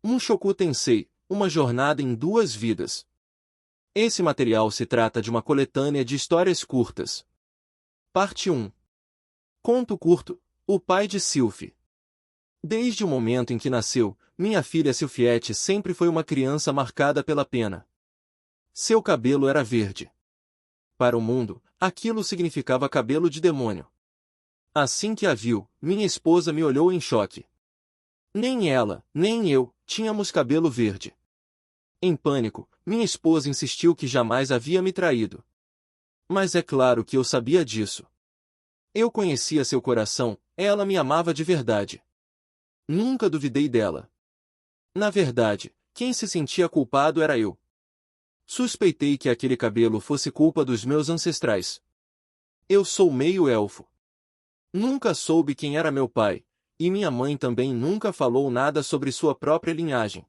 Mushoku Tensei, uma jornada em duas vidas. Esse material se trata de uma coletânea de histórias curtas. Parte 1. Conto curto, O Pai de Sylphie. Desde o momento em que nasceu, minha filha Sylphiette sempre foi uma criança marcada pela pena. Seu cabelo era verde. Para o mundo, aquilo significava cabelo de demônio. Assim que a viu, minha esposa me olhou em choque. Nem ela, nem eu, tínhamos cabelo verde. Em pânico, minha esposa insistiu que jamais havia me traído. Mas é claro que eu sabia disso. Eu conhecia seu coração, ela me amava de verdade. Nunca duvidei dela. Na verdade, quem se sentia culpado era eu. Suspeitei que aquele cabelo fosse culpa dos meus ancestrais. Eu sou meio elfo. Nunca soube quem era meu pai, e minha mãe também nunca falou nada sobre sua própria linhagem.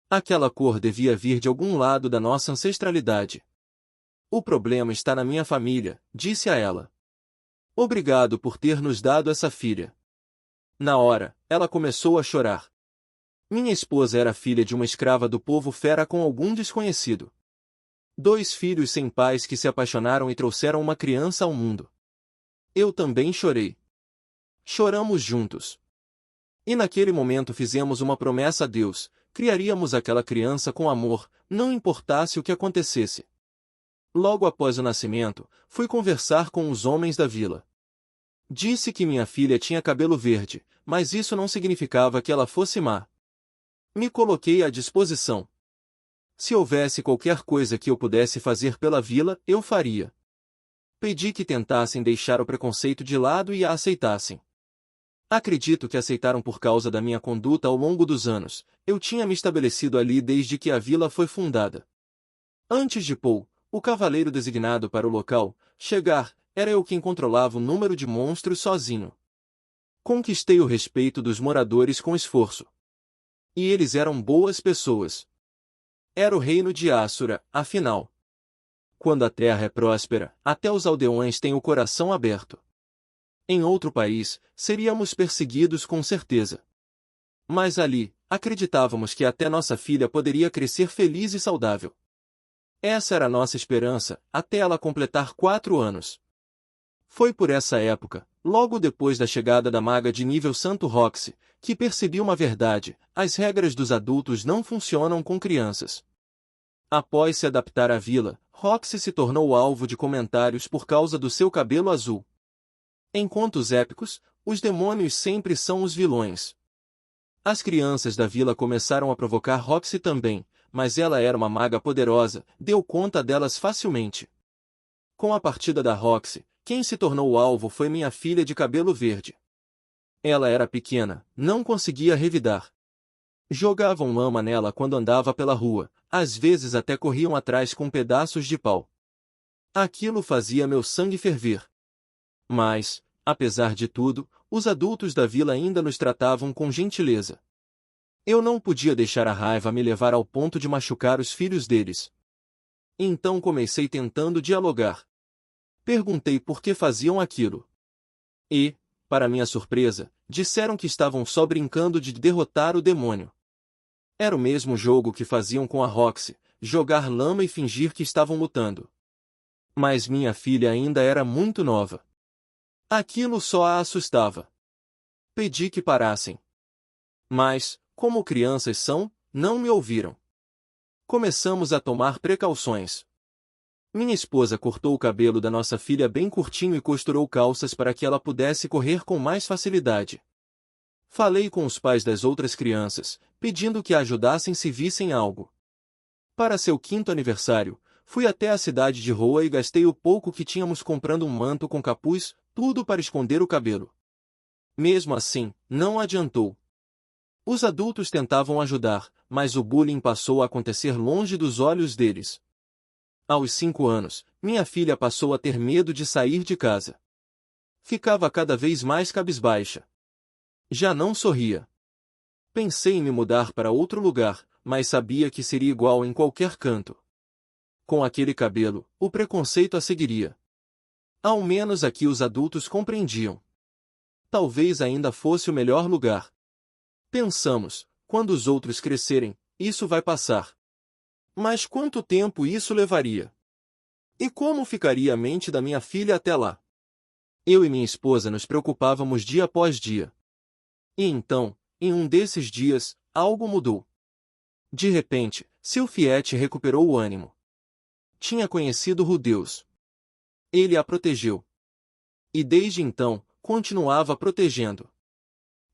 Aquela cor devia vir de algum lado da nossa ancestralidade. O problema está na minha família, disse a ela. Obrigado por ter nos dado essa filha. Na hora, ela começou a chorar. Minha esposa era filha de uma escrava do povo fera com algum desconhecido. 2 filhos sem pais que se apaixonaram e trouxeram uma criança ao mundo. Eu também chorei. Choramos juntos. E naquele momento fizemos uma promessa a Deus: criaríamos aquela criança com amor, não importasse o que acontecesse. Logo após o nascimento, fui conversar com os homens da vila. Disse que minha filha tinha cabelo verde, mas isso não significava que ela fosse má. Me coloquei à disposição. Se houvesse qualquer coisa que eu pudesse fazer pela vila, eu faria. Pedi que tentassem deixar o preconceito de lado e a aceitassem. Acredito que aceitaram por causa da minha conduta ao longo dos anos. Eu tinha me estabelecido ali desde que a vila foi fundada. Antes de Paul, o cavaleiro designado para o local, chegar, era eu quem controlava o número de monstros sozinho. Conquistei o respeito dos moradores com esforço. E eles eram boas pessoas. Era o reino de Asura, afinal. Quando a terra é próspera, até os aldeões têm o coração aberto. Em outro país, seríamos perseguidos com certeza. Mas ali, acreditávamos que até nossa filha poderia crescer feliz e saudável. Essa era a nossa esperança, até ela completar 4 anos. Foi por essa época, logo depois da chegada da maga de nível Santo Roxy, que percebi uma verdade: as regras dos adultos não funcionam com crianças. Após se adaptar à vila, Roxy se tornou alvo de comentários por causa do seu cabelo azul. Em contos épicos, os demônios sempre são os vilões. As crianças da vila começaram a provocar Roxy também, mas ela era uma maga poderosa, deu conta delas facilmente. Com a partida da Roxy, quem se tornou o alvo foi minha filha de cabelo verde. Ela era pequena, não conseguia revidar. Jogavam lama nela quando andava pela rua, às vezes até corriam atrás com pedaços de pau. Aquilo fazia meu sangue ferver. Mas, apesar de tudo, os adultos da vila ainda nos tratavam com gentileza. Eu não podia deixar a raiva me levar ao ponto de machucar os filhos deles. Então comecei tentando dialogar. Perguntei por que faziam aquilo. E, para minha surpresa, disseram que estavam só brincando de derrotar o demônio. Era o mesmo jogo que faziam com a Roxy, jogar lama e fingir que estavam lutando. Mas minha filha ainda era muito nova. Aquilo só a assustava. Pedi que parassem. Mas, como crianças são, não me ouviram. Começamos a tomar precauções. Minha esposa cortou o cabelo da nossa filha bem curtinho e costurou calças para que ela pudesse correr com mais facilidade. Falei com os pais das outras crianças, pedindo que a ajudassem se vissem algo. Para seu 5º aniversário, fui até a cidade de Roa e gastei o pouco que tínhamos comprando um manto com capuz, tudo para esconder o cabelo. Mesmo assim, não adiantou. Os adultos tentavam ajudar, mas o bullying passou a acontecer longe dos olhos deles. Aos 5 anos, minha filha passou a ter medo de sair de casa. Ficava cada vez mais cabisbaixa. Já não sorria. Pensei em me mudar para outro lugar, mas sabia que seria igual em qualquer canto. Com aquele cabelo, o preconceito a seguiria. Ao menos aqui os adultos compreendiam. Talvez ainda fosse o melhor lugar. Pensamos, quando os outros crescerem, isso vai passar. Mas quanto tempo isso levaria? E como ficaria a mente da minha filha até lá? Eu e minha esposa nos preocupávamos dia após dia. E então, em um desses dias, algo mudou. De repente, Silfiete recuperou o ânimo. Tinha conhecido Rudeus. Ele a protegeu. E desde então, continuava protegendo.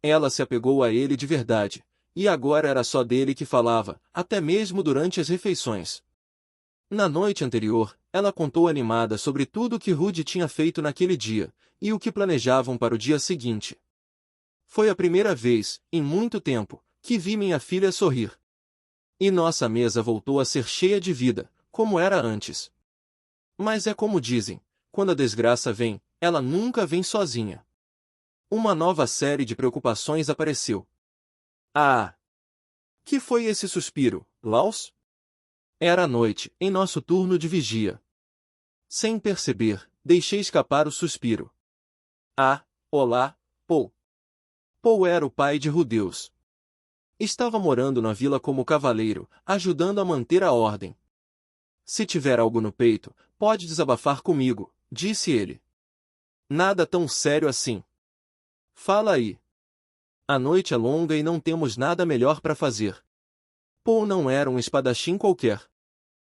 Ela se apegou a ele de verdade, e agora era só dele que falava, até mesmo durante as refeições. Na noite anterior, ela contou animada sobre tudo o que Rude tinha feito naquele dia, e o que planejavam para o dia seguinte. Foi a primeira vez, em muito tempo, que vi minha filha sorrir. E nossa mesa voltou a ser cheia de vida, como era antes. Mas é como dizem, quando a desgraça vem, ela nunca vem sozinha. Uma nova série de preocupações apareceu. Ah! Que foi esse suspiro, Laus? Era noite, em nosso turno de vigia. Sem perceber, deixei escapar o suspiro. Ah, olá, Paul. Paul era o pai de Rudeus. Estava morando na vila como cavaleiro, ajudando a manter a ordem. Se tiver algo no peito, pode desabafar comigo, disse ele. Nada tão sério assim. Fala aí. A noite é longa e não temos nada melhor para fazer. Paul não era um espadachim qualquer.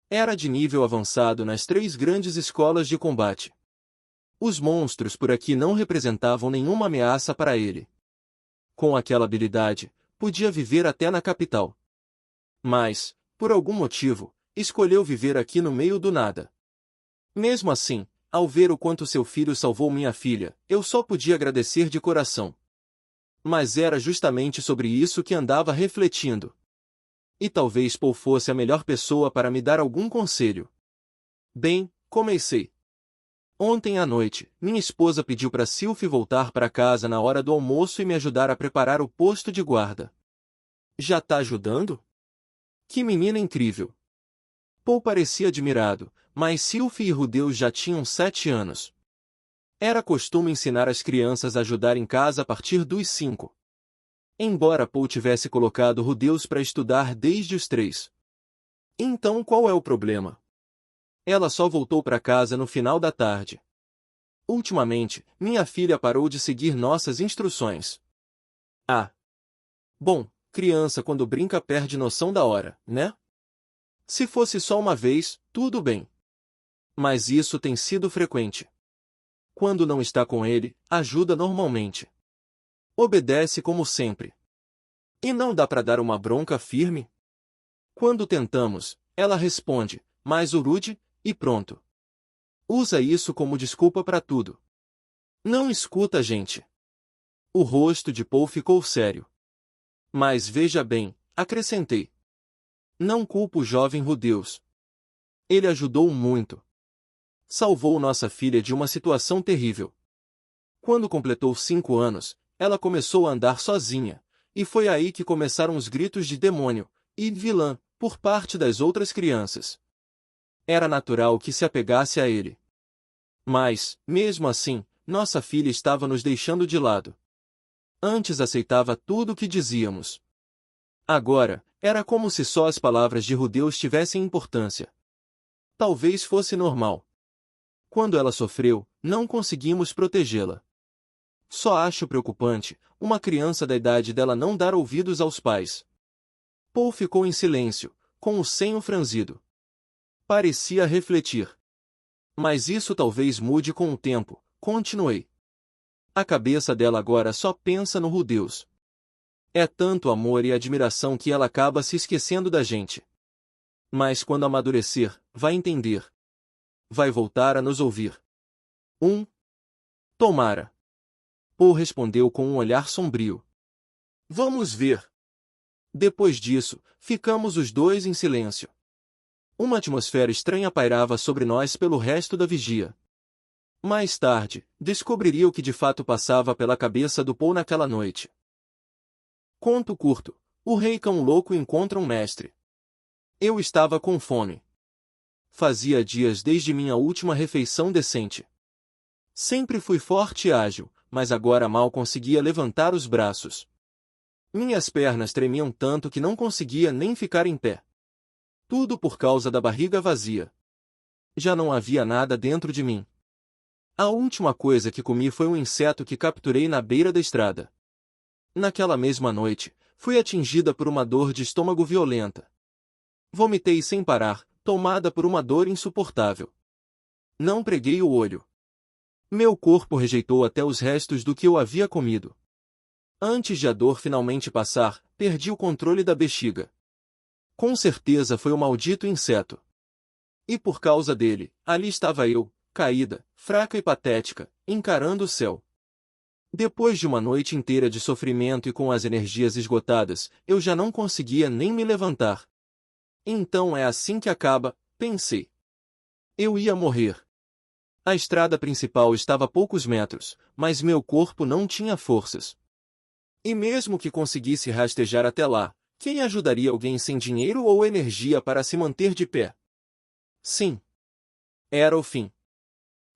Era de nível avançado nas 3 grandes escolas de combate. Os monstros por aqui não representavam nenhuma ameaça para ele. Com aquela habilidade, podia viver até na capital. Mas, por algum motivo, escolheu viver aqui no meio do nada. Mesmo assim, ao ver o quanto seu filho salvou minha filha, eu só podia agradecer de coração. Mas era justamente sobre isso que andava refletindo. E talvez Paul fosse a melhor pessoa para me dar algum conselho. Bem, comecei. Ontem à noite, minha esposa pediu para Sylvie voltar para casa na hora do almoço e me ajudar a preparar o posto de guarda. Já tá ajudando? Que menina incrível! Paul parecia admirado, mas Sylvie e Rudeus já tinham 7 anos. Era costume ensinar as crianças a ajudar em casa a partir dos 5. Embora Paul tivesse colocado Rudeus para estudar desde os 3. Então qual é o problema? Ela só voltou para casa no final da tarde. Ultimamente, minha filha parou de seguir nossas instruções. Ah! Bom, criança quando brinca perde noção da hora, né? Se fosse só uma vez, tudo bem. Mas isso tem sido frequente. Quando não está com ele, ajuda normalmente. Obedece como sempre. E não dá para dar uma bronca firme? Quando tentamos, ela responde, mais Rude, e pronto. Usa isso como desculpa para tudo. Não escuta a gente. O rosto de Paul ficou sério. Mas veja bem, acrescentei. Não culpo o jovem Rudeus. Ele ajudou muito. Salvou nossa filha de uma situação terrível. Quando completou 5 anos, ela começou a andar sozinha, e foi aí que começaram os gritos de demônio e vilã por parte das outras crianças. Era natural que se apegasse a ele. Mas, mesmo assim, nossa filha estava nos deixando de lado. Antes aceitava tudo o que dizíamos. Agora, era como se só as palavras de Rudeus tivessem importância. Talvez fosse normal. Quando ela sofreu, não conseguimos protegê-la. Só acho preocupante, uma criança da idade dela não dar ouvidos aos pais. Paul ficou em silêncio, com o senho franzido. Parecia refletir. Mas isso talvez mude com o tempo, continuei. A cabeça dela agora só pensa no Rudeus. É tanto amor e admiração que ela acaba se esquecendo da gente. Mas quando amadurecer, vai entender. Vai voltar a nos ouvir. Tomara. Paul respondeu com um olhar sombrio. Vamos ver. Depois disso, ficamos os dois em silêncio. Uma atmosfera estranha pairava sobre nós pelo resto da vigia. Mais tarde, descobriria o que de fato passava pela cabeça do Paul naquela noite. Conto curto. O rei cão louco encontra um mestre. Eu estava com fome. Fazia dias desde minha última refeição decente. Sempre fui forte e ágil, mas agora mal conseguia levantar os braços. Minhas pernas tremiam tanto que não conseguia nem ficar em pé. Tudo por causa da barriga vazia. Já não havia nada dentro de mim. A última coisa que comi foi um inseto que capturei na beira da estrada. Naquela mesma noite, fui atingida por uma dor de estômago violenta. Vomitei sem parar, tomada por uma dor insuportável. Não preguei o olho. Meu corpo rejeitou até os restos do que eu havia comido. Antes de a dor finalmente passar, perdi o controle da bexiga. Com certeza foi o maldito inseto. E por causa dele, ali estava eu, caída, fraca e patética, encarando o céu. Depois de uma noite inteira de sofrimento e com as energias esgotadas, eu já não conseguia nem me levantar. Então é assim que acaba, pensei. Eu ia morrer. A estrada principal estava a poucos metros, mas meu corpo não tinha forças. E mesmo que conseguisse rastejar até lá, quem ajudaria alguém sem dinheiro ou energia para se manter de pé? Sim. Era o fim.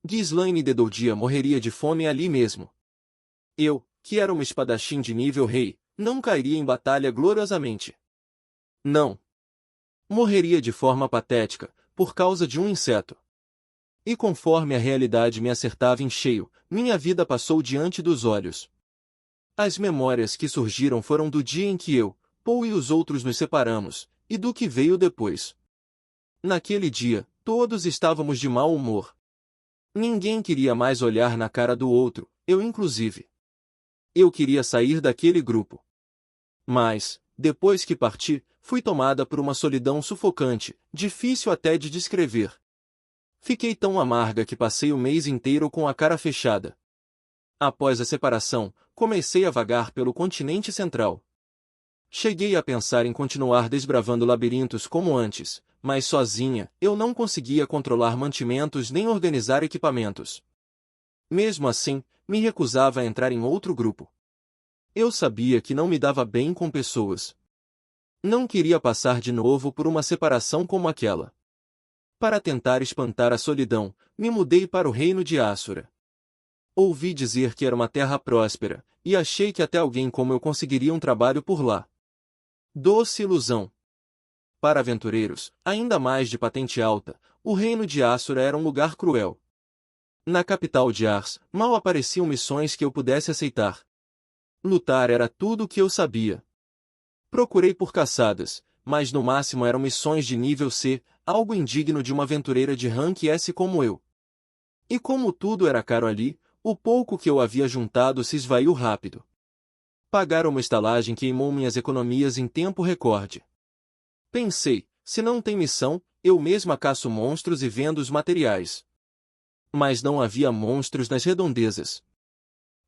Ghislaine de Doudia morreria de fome ali mesmo. Eu, que era uma espadachim de nível rei, não cairia em batalha gloriosamente. Não. Morreria de forma patética, por causa de um inseto. E conforme a realidade me acertava em cheio, minha vida passou diante dos olhos. As memórias que surgiram foram do dia em que eu, Paul e os outros nos separamos, e do que veio depois. Naquele dia, todos estávamos de mau humor. Ninguém queria mais olhar na cara do outro, eu inclusive. Eu queria sair daquele grupo. Mas, depois que parti, fui tomada por uma solidão sufocante, difícil até de descrever. Fiquei tão amarga que passei o mês inteiro com a cara fechada. Após a separação, comecei a vagar pelo continente central. Cheguei a pensar em continuar desbravando labirintos como antes, mas sozinha, eu não conseguia controlar mantimentos nem organizar equipamentos. Mesmo assim, me recusava a entrar em outro grupo. Eu sabia que não me dava bem com pessoas. Não queria passar de novo por uma separação como aquela. Para tentar espantar a solidão, me mudei para o reino de Assura. Ouvi dizer que era uma terra próspera, e achei que até alguém como eu conseguiria um trabalho por lá. Doce ilusão. Para aventureiros, ainda mais de patente alta, o reino de Assura era um lugar cruel. Na capital de Ars, mal apareciam missões que eu pudesse aceitar. Lutar era tudo o que eu sabia. Procurei por caçadas, mas no máximo eram missões de nível C, algo indigno de uma aventureira de rank S como eu. E como tudo era caro ali, o pouco que eu havia juntado se esvaiu rápido. Pagar uma estalagem queimou minhas economias em tempo recorde. Pensei, se não tem missão, eu mesma caço monstros e vendo os materiais. Mas não havia monstros nas redondezas.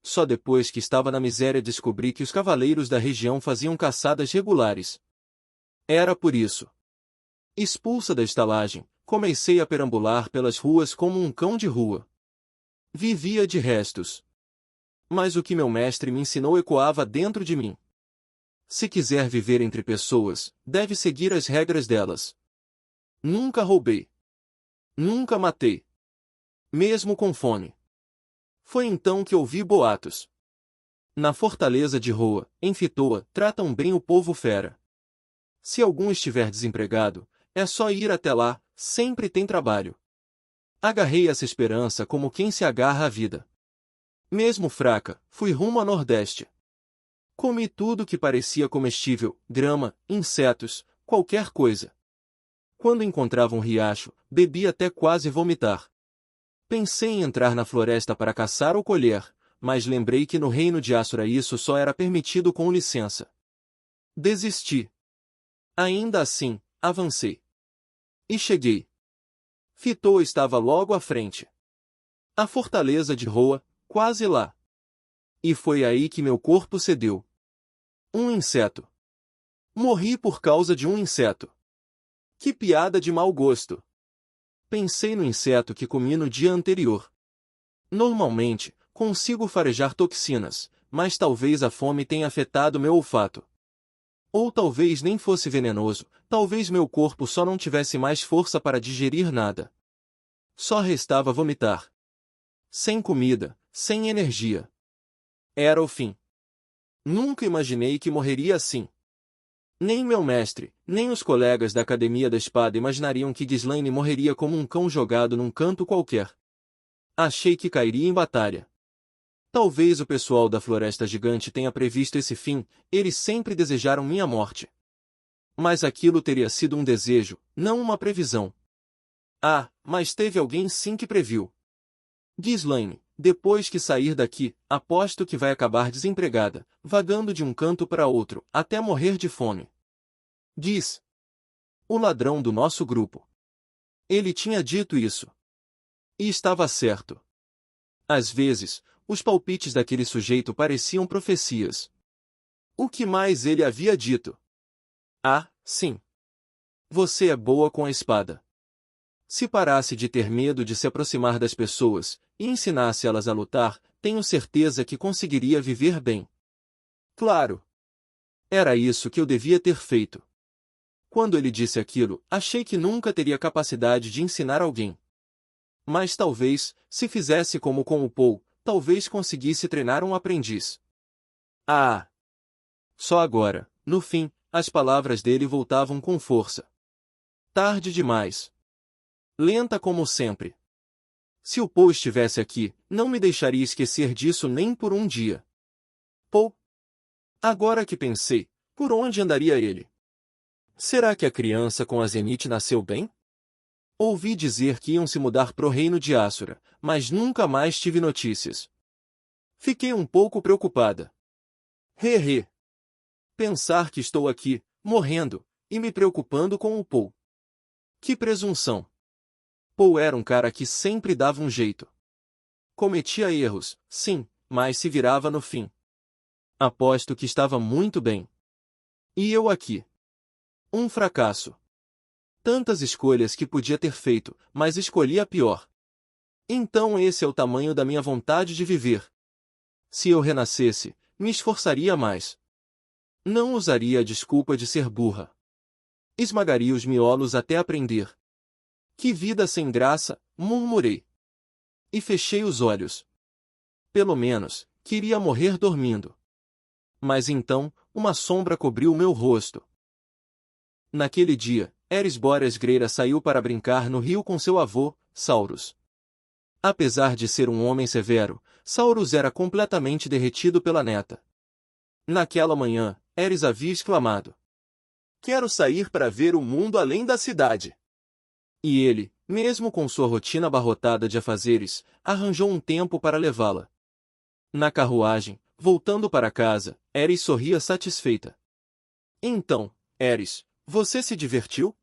Só depois que estava na miséria descobri que os cavaleiros da região faziam caçadas regulares. Era por isso. Expulsa da estalagem, comecei a perambular pelas ruas como um cão de rua. Vivia de restos. Mas o que meu mestre me ensinou ecoava dentro de mim. Se quiser viver entre pessoas, deve seguir as regras delas. Nunca roubei. Nunca matei. Mesmo com fome. Foi então que ouvi boatos. Na fortaleza de Roa, em Fitoa, tratam bem o povo fera. Se algum estiver desempregado, é só ir até lá, sempre tem trabalho. Agarrei essa esperança como quem se agarra à vida. Mesmo fraca, fui rumo a Nordeste. Comi tudo que parecia comestível, grama, insetos, qualquer coisa. Quando encontrava um riacho, bebi até quase vomitar. Pensei em entrar na floresta para caçar ou colher, mas lembrei que no reino de Assura isso só era permitido com licença. Desisti. Ainda assim, avancei. E cheguei. Fitoa estava logo à frente. A fortaleza de Roa, quase lá. E foi aí que meu corpo cedeu. Um inseto. Morri por causa de um inseto. Que piada de mau gosto. Pensei no inseto que comi no dia anterior. Normalmente, consigo farejar toxinas, mas talvez a fome tenha afetado meu olfato. Ou talvez nem fosse venenoso, talvez meu corpo só não tivesse mais força para digerir nada. Só restava vomitar. Sem comida, sem energia. Era o fim. Nunca imaginei que morreria assim. Nem meu mestre, nem os colegas da Academia da Espada imaginariam que Ghislaine morreria como um cão jogado num canto qualquer. Achei que cairia em batalha. Talvez o pessoal da Floresta Gigante tenha previsto esse fim, eles sempre desejaram minha morte. Mas aquilo teria sido um desejo, não uma previsão. Ah, mas teve alguém sim que previu. Ghislaine, depois que sair daqui, aposto que vai acabar desempregada, vagando de um canto para outro, até morrer de fome. Diz. O ladrão do nosso grupo. Ele tinha dito isso. E estava certo. Às vezes, os palpites daquele sujeito pareciam profecias. O que mais ele havia dito? Ah, sim. Você é boa com a espada. Se parasse de ter medo de se aproximar das pessoas, e ensinasse elas a lutar, tenho certeza que conseguiria viver bem. Claro. Era isso que eu devia ter feito. Quando ele disse aquilo, achei que nunca teria capacidade de ensinar alguém. Mas talvez, se fizesse como com o Paul, talvez conseguisse treinar um aprendiz. Ah! Só agora, no fim, as palavras dele voltavam com força. Tarde demais. Lenta como sempre. Se o Paul estivesse aqui, não me deixaria esquecer disso nem por um dia. Paul? Agora que pensei, por onde andaria ele? Será que a criança com a Zenith nasceu bem? Ouvi dizer que iam se mudar pro reino de Asura, mas nunca mais tive notícias. Fiquei um pouco preocupada. He. Pensar que estou aqui, morrendo, e me preocupando com o Paul. Que presunção. Paul era um cara que sempre dava um jeito. Cometia erros, sim, mas se virava no fim. Aposto que estava muito bem. E eu aqui. Um fracasso. Tantas escolhas que podia ter feito, mas escolhi a pior. Então esse é o tamanho da minha vontade de viver. Se eu renascesse, me esforçaria mais. Não usaria a desculpa de ser burra. Esmagaria os miolos até aprender. Que vida sem graça, murmurei. E fechei os olhos. Pelo menos, queria morrer dormindo. Mas então, uma sombra cobriu o meu rosto. Naquele dia, Eris Boreas Greira saiu para brincar no rio com seu avô, Saurus. Apesar de ser um homem severo, Saurus era completamente derretido pela neta. Naquela manhã, Eris havia exclamado: "Quero sair para ver o mundo além da cidade." E ele, mesmo com sua rotina abarrotada de afazeres, arranjou um tempo para levá-la. Na carruagem, voltando para casa, Eris sorria satisfeita. "Então, Eris, você se divertiu?"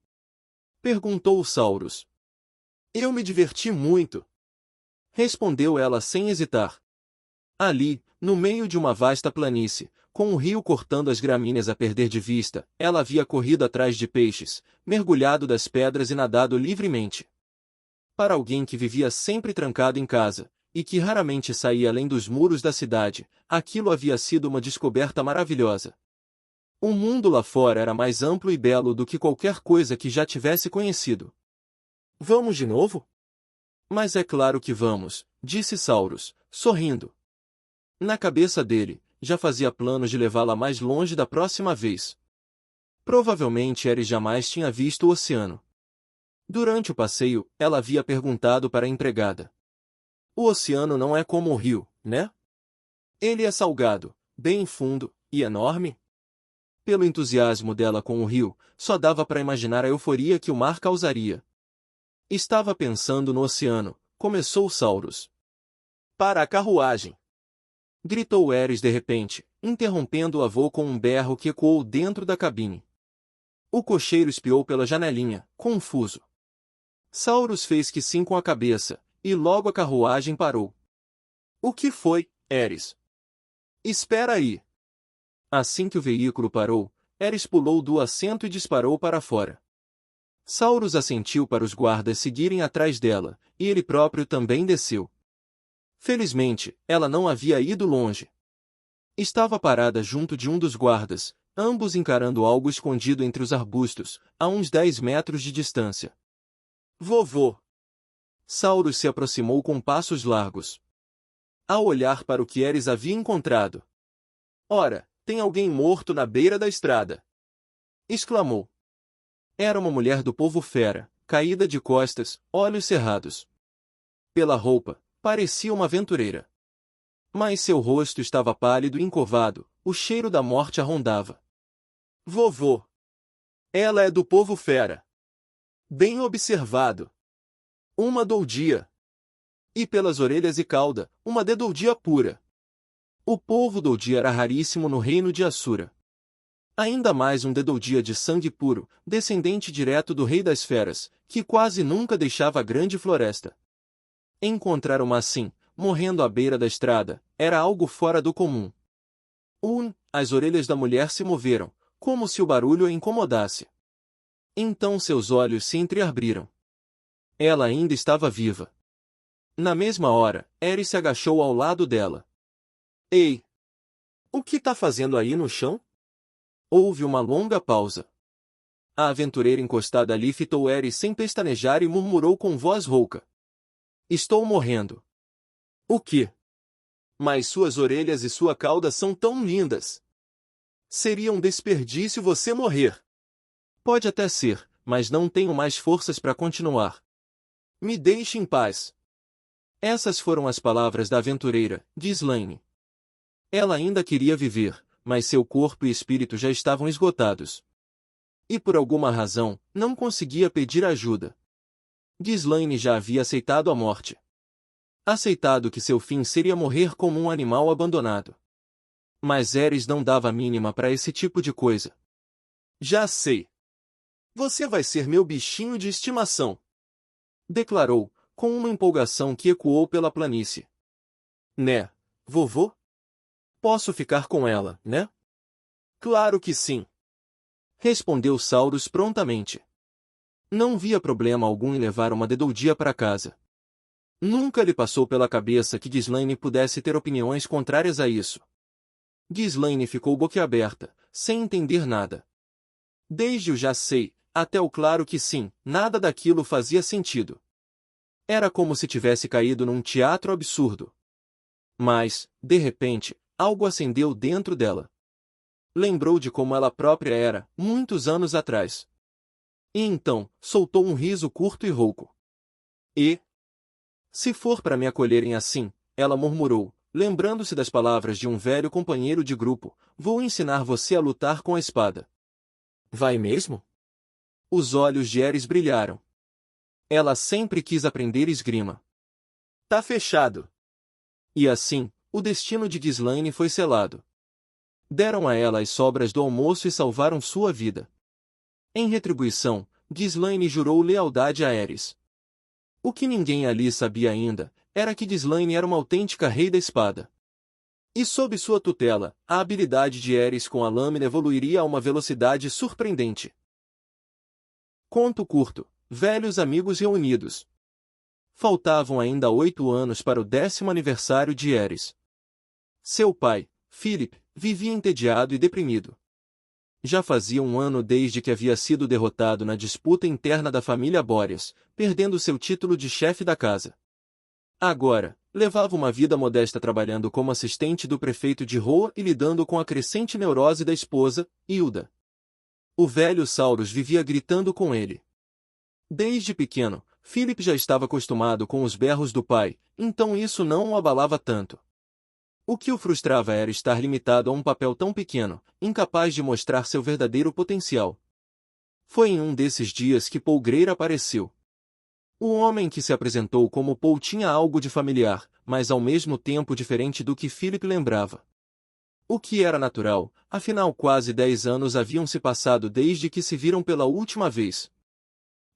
perguntou o Saurus. "Eu me diverti muito", respondeu ela sem hesitar. Ali, no meio de uma vasta planície, com o rio cortando as gramíneas a perder de vista, ela havia corrido atrás de peixes, mergulhado das pedras e nadado livremente. Para alguém que vivia sempre trancado em casa, e que raramente saía além dos muros da cidade, aquilo havia sido uma descoberta maravilhosa. O mundo lá fora era mais amplo e belo do que qualquer coisa que já tivesse conhecido. "Vamos de novo?" "Mas é claro que vamos", disse Saurus, sorrindo. Na cabeça dele, já fazia planos de levá-la mais longe da próxima vez. Provavelmente Eris jamais tinha visto o oceano. Durante o passeio, ela havia perguntado para a empregada: "O oceano não é como o rio, né? Ele é salgado, bem fundo, e enorme?" Pelo entusiasmo dela com o rio, só dava para imaginar a euforia que o mar causaria. "Estava pensando no oceano", começou Saurus. "Para a carruagem!" gritou Eris de repente, interrompendo o avô com um berro que ecoou dentro da cabine. O cocheiro espiou pela janelinha, confuso. Saurus fez que sim com a cabeça, e logo a carruagem parou. "O que foi, Eris?" "Espera aí." Assim que o veículo parou, Eris pulou do assento e disparou para fora. Saurus assentiu para os guardas seguirem atrás dela, e ele próprio também desceu. Felizmente, ela não havia ido longe. Estava parada junto de um dos guardas, ambos encarando algo escondido entre os arbustos, a uns 10 metros de distância. "Vovô!" Saurus se aproximou com passos largos. Ao olhar para o que Eris havia encontrado. Ora, tem alguém morto na beira da estrada! Exclamou. Era uma mulher do povo fera, caída de costas, olhos cerrados. Pela roupa, parecia uma aventureira. Mas seu rosto estava pálido e encovado, o cheiro da morte a rondava. Vovô! Ela é do povo fera! Bem observado! Uma doudia! E pelas orelhas e cauda, uma dedoudia pura! O povo doudia era raríssimo no reino de Assura. Ainda mais um dedoudia de sangue puro, descendente direto do rei das feras, que quase nunca deixava a grande floresta. Encontrar uma assim, morrendo à beira da estrada, era algo fora do comum. As orelhas da mulher se moveram, como se o barulho a incomodasse. Então seus olhos se entreabriram. Ela ainda estava viva. Na mesma hora, Eris se agachou ao lado dela. Ei! O que tá fazendo aí no chão? Houve uma longa pausa. A aventureira encostada ali fitou Eris sem pestanejar e murmurou com voz rouca. Estou morrendo. O quê? Mas suas orelhas e sua cauda são tão lindas. Seria um desperdício você morrer. Pode até ser, mas não tenho mais forças para continuar. Me deixe em paz. Essas foram as palavras da aventureira, diz Laine. Ela ainda queria viver, mas seu corpo e espírito já estavam esgotados. E por alguma razão, não conseguia pedir ajuda. Ghislaine já havia aceitado a morte. Aceitado que seu fim seria morrer como um animal abandonado. Mas Eris não dava a mínima para esse tipo de coisa. Já sei. Você vai ser meu bichinho de estimação. Declarou, com uma empolgação que ecoou pela planície. Né, vovô? Posso ficar com ela, né? Claro que sim. Respondeu Saurus prontamente. Não via problema algum em levar uma dedoudia para casa. Nunca lhe passou pela cabeça que Ghislaine pudesse ter opiniões contrárias a isso. Ghislaine ficou boquiaberta, sem entender nada. Desde o já sei, até o claro que sim, nada daquilo fazia sentido. Era como se tivesse caído num teatro absurdo. Mas, de repente, algo acendeu dentro dela. Lembrou de como ela própria era, muitos anos atrás. E então, soltou um riso curto e rouco. Se for para me acolherem assim, ela murmurou, lembrando-se das palavras de um velho companheiro de grupo, vou ensinar você a lutar com a espada. Vai mesmo? Os olhos de Eris brilharam. Ela sempre quis aprender esgrima. Tá fechado. E assim, o destino de Ghislaine foi selado. Deram a ela as sobras do almoço e salvaram sua vida. Em retribuição, Ghislaine jurou lealdade a Eris. O que ninguém ali sabia ainda, era que Ghislaine era uma autêntica rei da espada. E sob sua tutela, a habilidade de Eris com a lâmina evoluiria a uma velocidade surpreendente. Conto curto, velhos amigos reunidos. Faltavam ainda 8 anos para o 10º aniversário de Eris. Seu pai, Philip, vivia entediado e deprimido. Já fazia um ano desde que havia sido derrotado na disputa interna da família Boreas, perdendo seu título de chefe da casa. Agora, levava uma vida modesta trabalhando como assistente do prefeito de Roa e lidando com a crescente neurose da esposa, Hilda. O velho Saurus vivia gritando com ele. Desde pequeno, Philip já estava acostumado com os berros do pai, então isso não o abalava tanto. O que o frustrava era estar limitado a um papel tão pequeno, incapaz de mostrar seu verdadeiro potencial. Foi em um desses dias que Paul Greer apareceu. O homem que se apresentou como Paul tinha algo de familiar, mas ao mesmo tempo diferente do que Philip lembrava. O que era natural, afinal quase 10 anos haviam se passado desde que se viram pela última vez.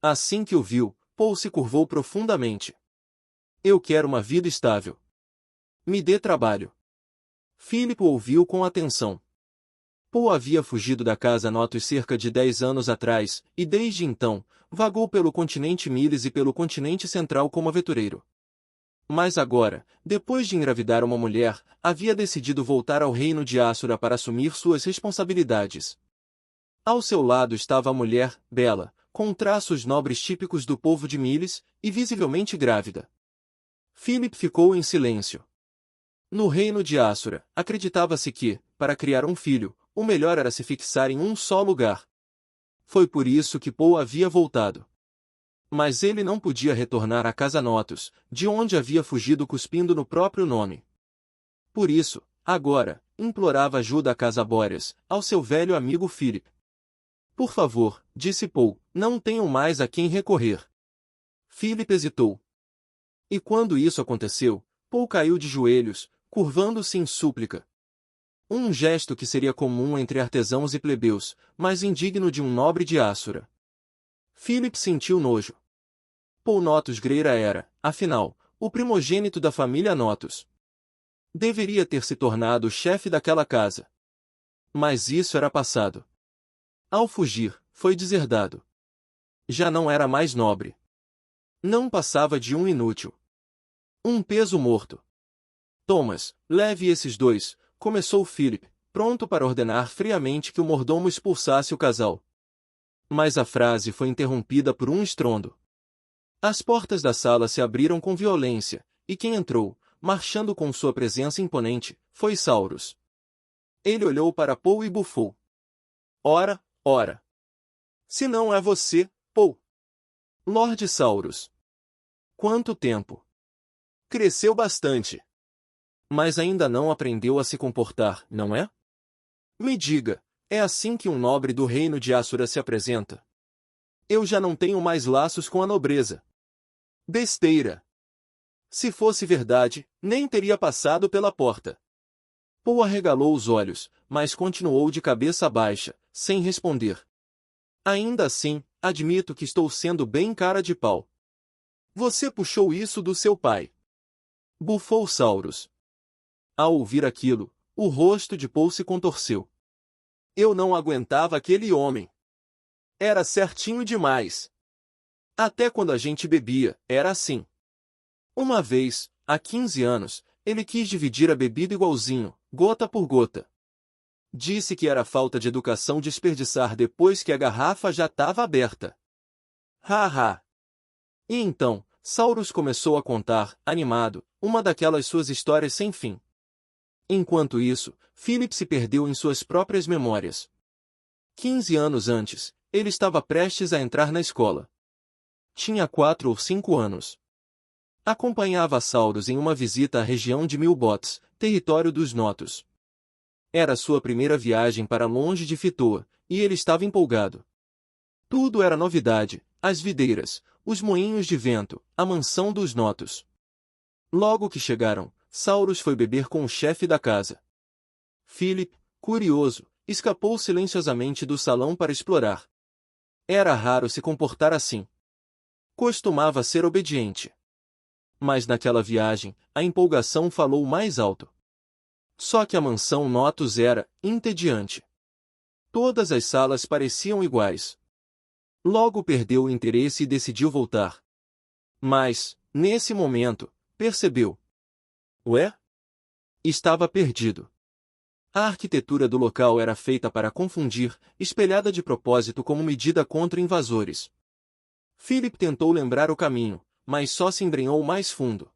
Assim que o viu, Paul se curvou profundamente. Eu quero uma vida estável. Me dê trabalho. Philip ouviu com atenção. Paul havia fugido da casa Notus cerca de 10 anos atrás, e desde então, vagou pelo continente Miles e pelo continente central como aventureiro. Mas agora, depois de engravidar uma mulher, havia decidido voltar ao reino de Assura para assumir suas responsabilidades. Ao seu lado estava a mulher, bela, com traços nobres típicos do povo de Miles, e visivelmente grávida. Philip ficou em silêncio. No reino de Assura, acreditava-se que, para criar um filho, o melhor era se fixar em um só lugar. Foi por isso que Paul havia voltado. Mas ele não podia retornar à casa Notus, de onde havia fugido cuspindo no próprio nome. Por isso, agora, implorava ajuda a casa Boreas, ao seu velho amigo Philip. Por favor, disse Paul, não tenham mais a quem recorrer. Philip hesitou. E quando isso aconteceu, Paul caiu de joelhos, curvando-se em súplica. Um gesto que seria comum entre artesãos e plebeus, mas indigno de um nobre de Assura. Philip sentiu nojo. Paul Notus Greira era, afinal, o primogênito da família Notus. Deveria ter se tornado o chefe daquela casa. Mas isso era passado. Ao fugir, foi deserdado. Já não era mais nobre. Não passava de um inútil. Um peso morto. Thomas, leve esses dois, começou Philip, pronto para ordenar friamente que o mordomo expulsasse o casal. Mas a frase foi interrompida por um estrondo. As portas da sala se abriram com violência, e quem entrou, marchando com sua presença imponente, foi Saurus. Ele olhou para Paul e bufou. Ora, ora. Se não é você, Paul. Lord Saurus. Quanto tempo. Cresceu bastante. Mas ainda não aprendeu a se comportar, não é? Me diga, é assim que um nobre do reino de Assura se apresenta? Eu já não tenho mais laços com a nobreza. Besteira. Se fosse verdade, nem teria passado pela porta. Paul arregalou os olhos, mas continuou de cabeça baixa, sem responder. Ainda assim, admito que estou sendo bem cara de pau. Você puxou isso do seu pai. Bufou Saurus. Ao ouvir aquilo, o rosto de Paul se contorceu. Eu não aguentava aquele homem. Era certinho demais. Até quando a gente bebia, era assim. Uma vez, há 15 anos, ele quis dividir a bebida igualzinho, gota por gota. Disse que era falta de educação desperdiçar depois que a garrafa já estava aberta. Haha. E então, Saurus começou a contar, animado, uma daquelas suas histórias sem fim. Enquanto isso, Philip se perdeu em suas próprias memórias. 15 anos antes, ele estava prestes a entrar na escola. Tinha 4 ou 5 anos. Acompanhava Saurus em uma visita à região de Milbots, território dos Notus. Era sua primeira viagem para longe de Fitoa, e ele estava empolgado. Tudo era novidade, as videiras, os moinhos de vento, a mansão dos Notus. Logo que chegaram, Saurus foi beber com o chefe da casa. Philip, curioso, escapou silenciosamente do salão para explorar. Era raro se comportar assim. Costumava ser obediente. Mas naquela viagem, a empolgação falou mais alto. Só que a mansão Notus era entediante. Todas as salas pareciam iguais. Logo perdeu o interesse e decidiu voltar. Mas, nesse momento, percebeu. Ué? Estava perdido. A arquitetura do local era feita para confundir, espelhada de propósito como medida contra invasores. Philip tentou lembrar o caminho, mas só se embrenhou mais fundo.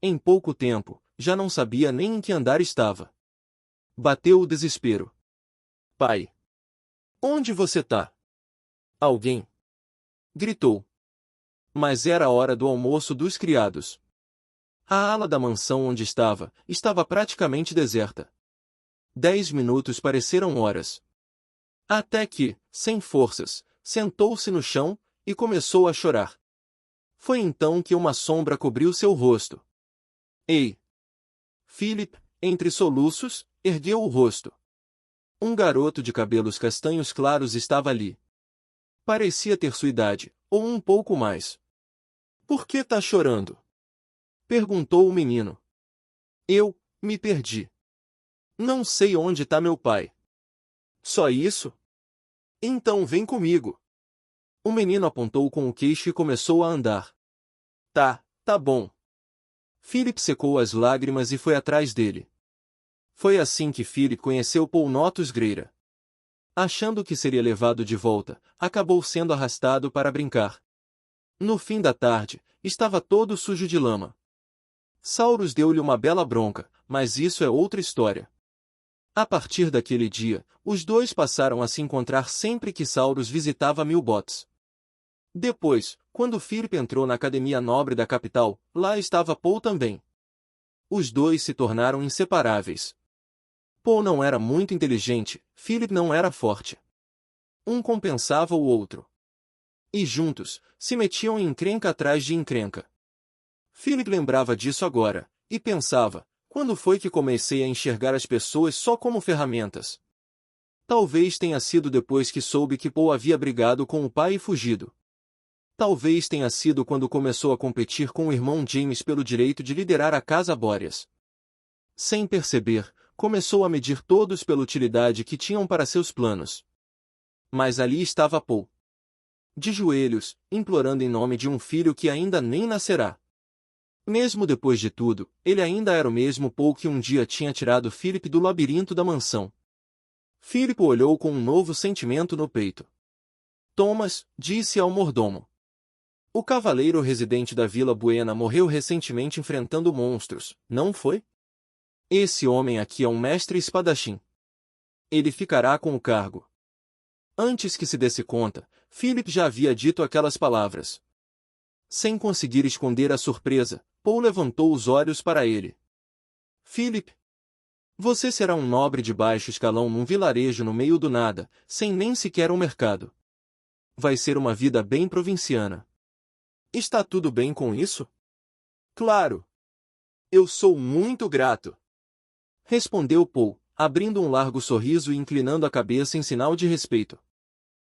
Em pouco tempo, já não sabia nem em que andar estava. Bateu o desespero. Pai! Onde você tá? Alguém! Gritou. Mas era a hora do almoço dos criados. A ala da mansão onde estava praticamente deserta. 10 minutos pareceram horas. Até que, sem forças, sentou-se no chão e começou a chorar. Foi então que uma sombra cobriu seu rosto. Ei! Philip, entre soluços, ergueu o rosto. Um garoto de cabelos castanhos claros estava ali. Parecia ter sua idade, ou um pouco mais. Por que tá chorando? Perguntou o menino. Eu, me perdi. Não sei onde tá meu pai. Só isso? Então vem comigo. O menino apontou com o queixo e começou a andar. Tá bom. Philip secou as lágrimas e foi atrás dele. Foi assim que Philip conheceu Paul Notus Greira. Achando que seria levado de volta, acabou sendo arrastado para brincar. No fim da tarde, estava todo sujo de lama. Saurus deu-lhe uma bela bronca, mas isso é outra história. A partir daquele dia, os dois passaram a se encontrar sempre que Sauros visitava Milbots. Depois, quando Philip entrou na academia nobre da capital, lá estava Paul também. Os dois se tornaram inseparáveis. Paul não era muito inteligente, Philip não era forte. Um compensava o outro. E juntos, se metiam em encrenca atrás de encrenca. Philip lembrava disso agora, e pensava, quando foi que comecei a enxergar as pessoas só como ferramentas? Talvez tenha sido depois que soube que Paul havia brigado com o pai e fugido. Talvez tenha sido quando começou a competir com o irmão James pelo direito de liderar a Casa Boreas. Sem perceber, começou a medir todos pela utilidade que tinham para seus planos. Mas ali estava Paul. De joelhos, implorando em nome de um filho que ainda nem nascerá. Mesmo depois de tudo, ele ainda era o mesmo Paul que um dia tinha tirado Philip do labirinto da mansão. Philip olhou com um novo sentimento no peito. Thomas, disse ao mordomo. O cavaleiro residente da Vila Buena morreu recentemente enfrentando monstros, não foi? Esse homem aqui é um mestre espadachim. Ele ficará com o cargo. Antes que se desse conta, Philip já havia dito aquelas palavras. Sem conseguir esconder a surpresa, Paul levantou os olhos para ele. Philip, você será um nobre de baixo escalão num vilarejo no meio do nada, sem nem sequer um mercado. Vai ser uma vida bem provinciana. Está tudo bem com isso? Claro. Eu sou muito grato. Respondeu Paul, abrindo um largo sorriso e inclinando a cabeça em sinal de respeito.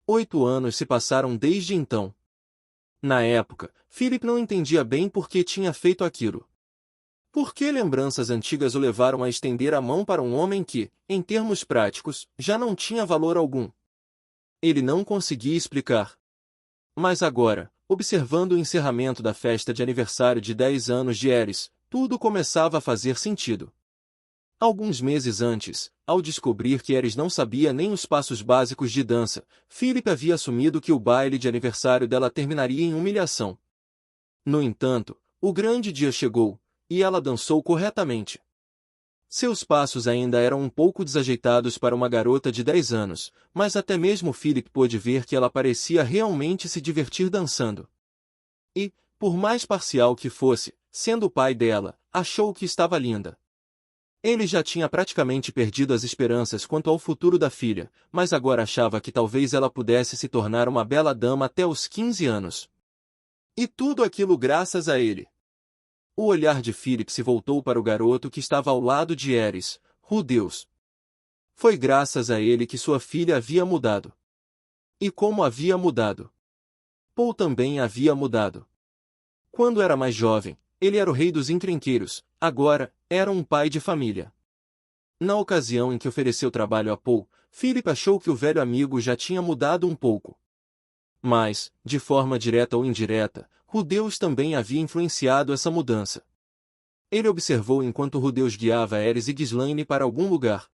8 anos se passaram desde então. Na época, Philip não entendia bem por que tinha feito aquilo. Por que lembranças antigas o levaram a estender a mão para um homem que, em termos práticos, já não tinha valor algum? Ele não conseguia explicar. Mas agora, observando o encerramento da festa de aniversário de 10 anos de Ares, tudo começava a fazer sentido. Alguns meses antes, ao descobrir que Ares não sabia nem os passos básicos de dança, Philip havia assumido que o baile de aniversário dela terminaria em humilhação. No entanto, o grande dia chegou, e ela dançou corretamente. Seus passos ainda eram um pouco desajeitados para uma garota de 10 anos, mas até mesmo Philip pôde ver que ela parecia realmente se divertir dançando. E, por mais parcial que fosse, sendo o pai dela, achou que estava linda. Ele já tinha praticamente perdido as esperanças quanto ao futuro da filha, mas agora achava que talvez ela pudesse se tornar uma bela dama até os 15 anos. E tudo aquilo graças a ele. O olhar de Philip se voltou para o garoto que estava ao lado de Ares, Deus. Foi graças a ele que sua filha havia mudado. E como havia mudado? Paul também havia mudado. Quando era mais jovem, ele era o rei dos encrenqueiros, agora, era um pai de família. Na ocasião em que ofereceu trabalho a Paul, Philip achou que o velho amigo já tinha mudado um pouco. Mas, de forma direta ou indireta, Deus também havia influenciado essa mudança. Ele observou enquanto Deus guiava Ares e Ghislaine para algum lugar.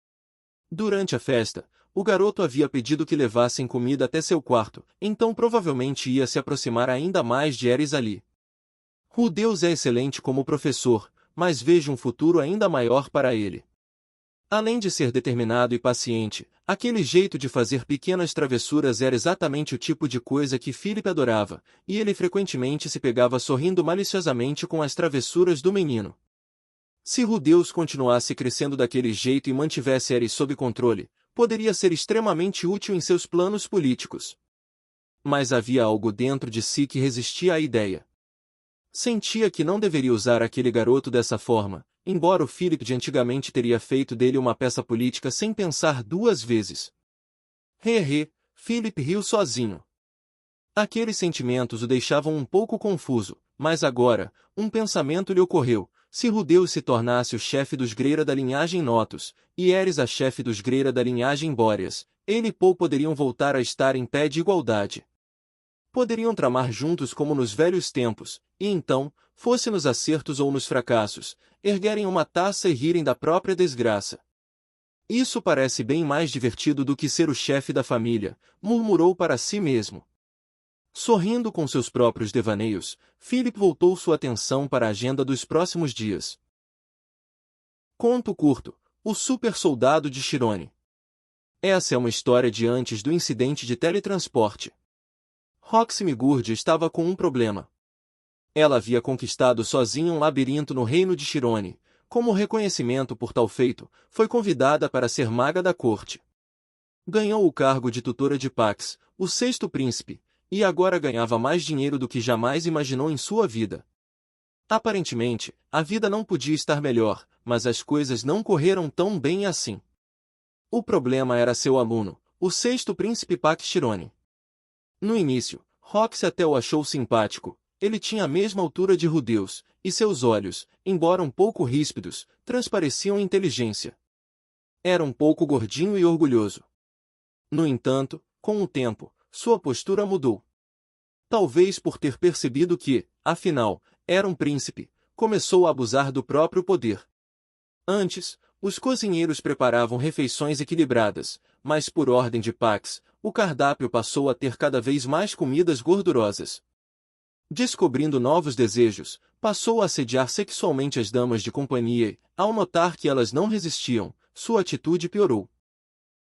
Durante a festa, o garoto havia pedido que levassem comida até seu quarto, então provavelmente ia se aproximar ainda mais de Ares ali. Deus é excelente como professor, mas vejo um futuro ainda maior para ele. Além de ser determinado e paciente, aquele jeito de fazer pequenas travessuras era exatamente o tipo de coisa que Philip adorava, e ele frequentemente se pegava sorrindo maliciosamente com as travessuras do menino. Se Deus continuasse crescendo daquele jeito e mantivesse Ares sob controle, poderia ser extremamente útil em seus planos políticos. Mas havia algo dentro de si que resistia à ideia. Sentia que não deveria usar aquele garoto dessa forma, embora o Philip de antigamente teria feito dele uma peça política sem pensar 2 vezes. Philip riu sozinho. Aqueles sentimentos o deixavam um pouco confuso, mas agora, um pensamento lhe ocorreu: se Deus se tornasse o chefe dos Greira da linhagem Notus, e Ares a chefe dos Greira da linhagem Boreas, ele e Paul poderiam voltar a estar em pé de igualdade. Poderiam tramar juntos como nos velhos tempos, e então, fosse nos acertos ou nos fracassos, erguerem uma taça e rirem da própria desgraça. Isso parece bem mais divertido do que ser o chefe da família, murmurou para si mesmo. Sorrindo com seus próprios devaneios, Philip voltou sua atenção para a agenda dos próximos dias. Conto curto, O super soldado de Chirone. Essa é uma história de antes do incidente de teletransporte. Roxy Migurd estava com um problema. Ela havia conquistado sozinha um labirinto no reino de Chirone. Como reconhecimento por tal feito, foi convidada para ser maga da corte. Ganhou o cargo de tutora de Pax, o sexto príncipe, e agora ganhava mais dinheiro do que jamais imaginou em sua vida. Aparentemente, a vida não podia estar melhor, mas as coisas não correram tão bem assim. O problema era seu aluno, o sexto príncipe Pax Chirone. No início, Roxy até o achou simpático. Ele tinha a mesma altura de Rudeus, e seus olhos, embora um pouco ríspidos, transpareciam inteligência. Era um pouco gordinho e orgulhoso. No entanto, com o tempo, sua postura mudou. Talvez por ter percebido que, afinal, era um príncipe, começou a abusar do próprio poder. Antes, os cozinheiros preparavam refeições equilibradas, mas por ordem de Pax, o cardápio passou a ter cada vez mais comidas gordurosas. Descobrindo novos desejos, passou a assediar sexualmente as damas de companhia e, ao notar que elas não resistiam, sua atitude piorou.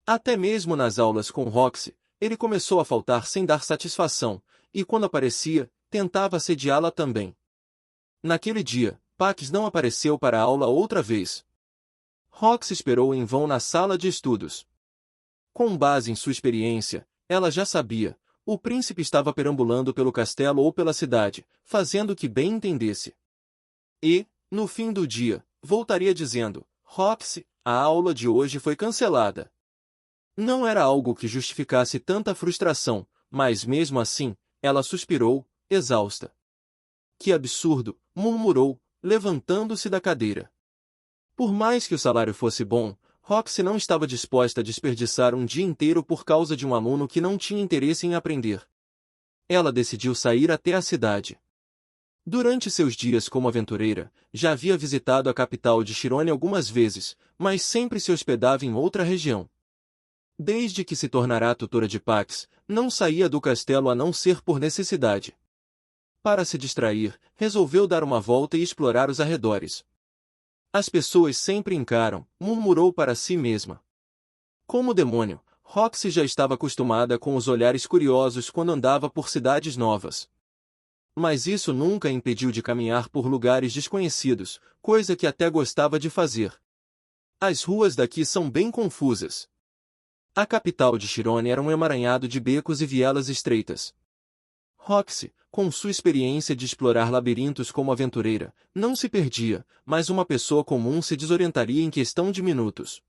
Até mesmo nas aulas com Roxy, ele começou a faltar sem dar satisfação, e quando aparecia, tentava assediá-la também. Naquele dia, Pax não apareceu para a aula outra vez. Roxy esperou em vão na sala de estudos. Com base em sua experiência, ela já sabia. O príncipe estava perambulando pelo castelo ou pela cidade, fazendo o que bem entendesse. E, no fim do dia, voltaria dizendo: Roxy, a aula de hoje foi cancelada. Não era algo que justificasse tanta frustração, mas mesmo assim, ela suspirou, exausta. Que absurdo, murmurou, levantando-se da cadeira. Por mais que o salário fosse bom, Roxy não estava disposta a desperdiçar um dia inteiro por causa de um aluno que não tinha interesse em aprender. Ela decidiu sair até a cidade. Durante seus dias como aventureira, já havia visitado a capital de Chirone algumas vezes, mas sempre se hospedava em outra região. Desde que se tornara tutora de Pax, não saía do castelo a não ser por necessidade. Para se distrair, resolveu dar uma volta e explorar os arredores. As pessoas sempre encaram, murmurou para si mesma. Como demônio, Roxy já estava acostumada com os olhares curiosos quando andava por cidades novas. Mas isso nunca a impediu de caminhar por lugares desconhecidos, coisa que até gostava de fazer. As ruas daqui são bem confusas. A capital de Chirone era um emaranhado de becos e vielas estreitas. Roxy, com sua experiência de explorar labirintos como aventureira, não se perdia, mas uma pessoa comum se desorientaria em questão de minutos.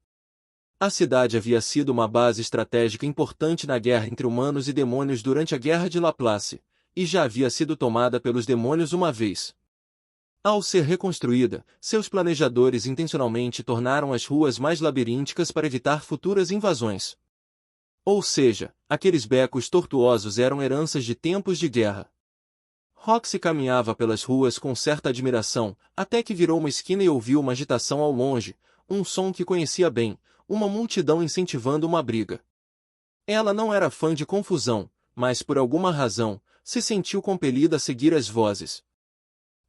A cidade havia sido uma base estratégica importante na guerra entre humanos e demônios durante a Guerra de Laplace, e já havia sido tomada pelos demônios uma vez. Ao ser reconstruída, seus planejadores intencionalmente tornaram as ruas mais labirínticas para evitar futuras invasões. Ou seja, aqueles becos tortuosos eram heranças de tempos de guerra. Roxy caminhava pelas ruas com certa admiração, até que virou uma esquina e ouviu uma agitação ao longe, um som que conhecia bem, uma multidão incentivando uma briga. Ela não era fã de confusão, mas por alguma razão, se sentiu compelida a seguir as vozes.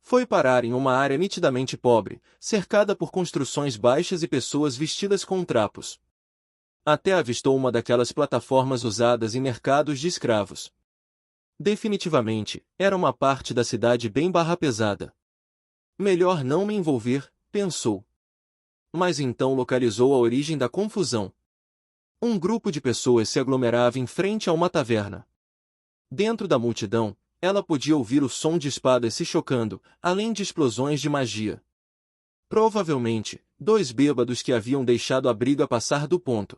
Foi parar em uma área nitidamente pobre, cercada por construções baixas e pessoas vestidas com trapos. Até avistou uma daquelas plataformas usadas em mercados de escravos. Definitivamente, era uma parte da cidade bem barra pesada. Melhor não me envolver, pensou. Mas então localizou a origem da confusão. Um grupo de pessoas se aglomerava em frente a uma taverna. Dentro da multidão, ela podia ouvir o som de espadas se chocando, além de explosões de magia. Provavelmente, dois bêbados que haviam deixado a briga passar do ponto.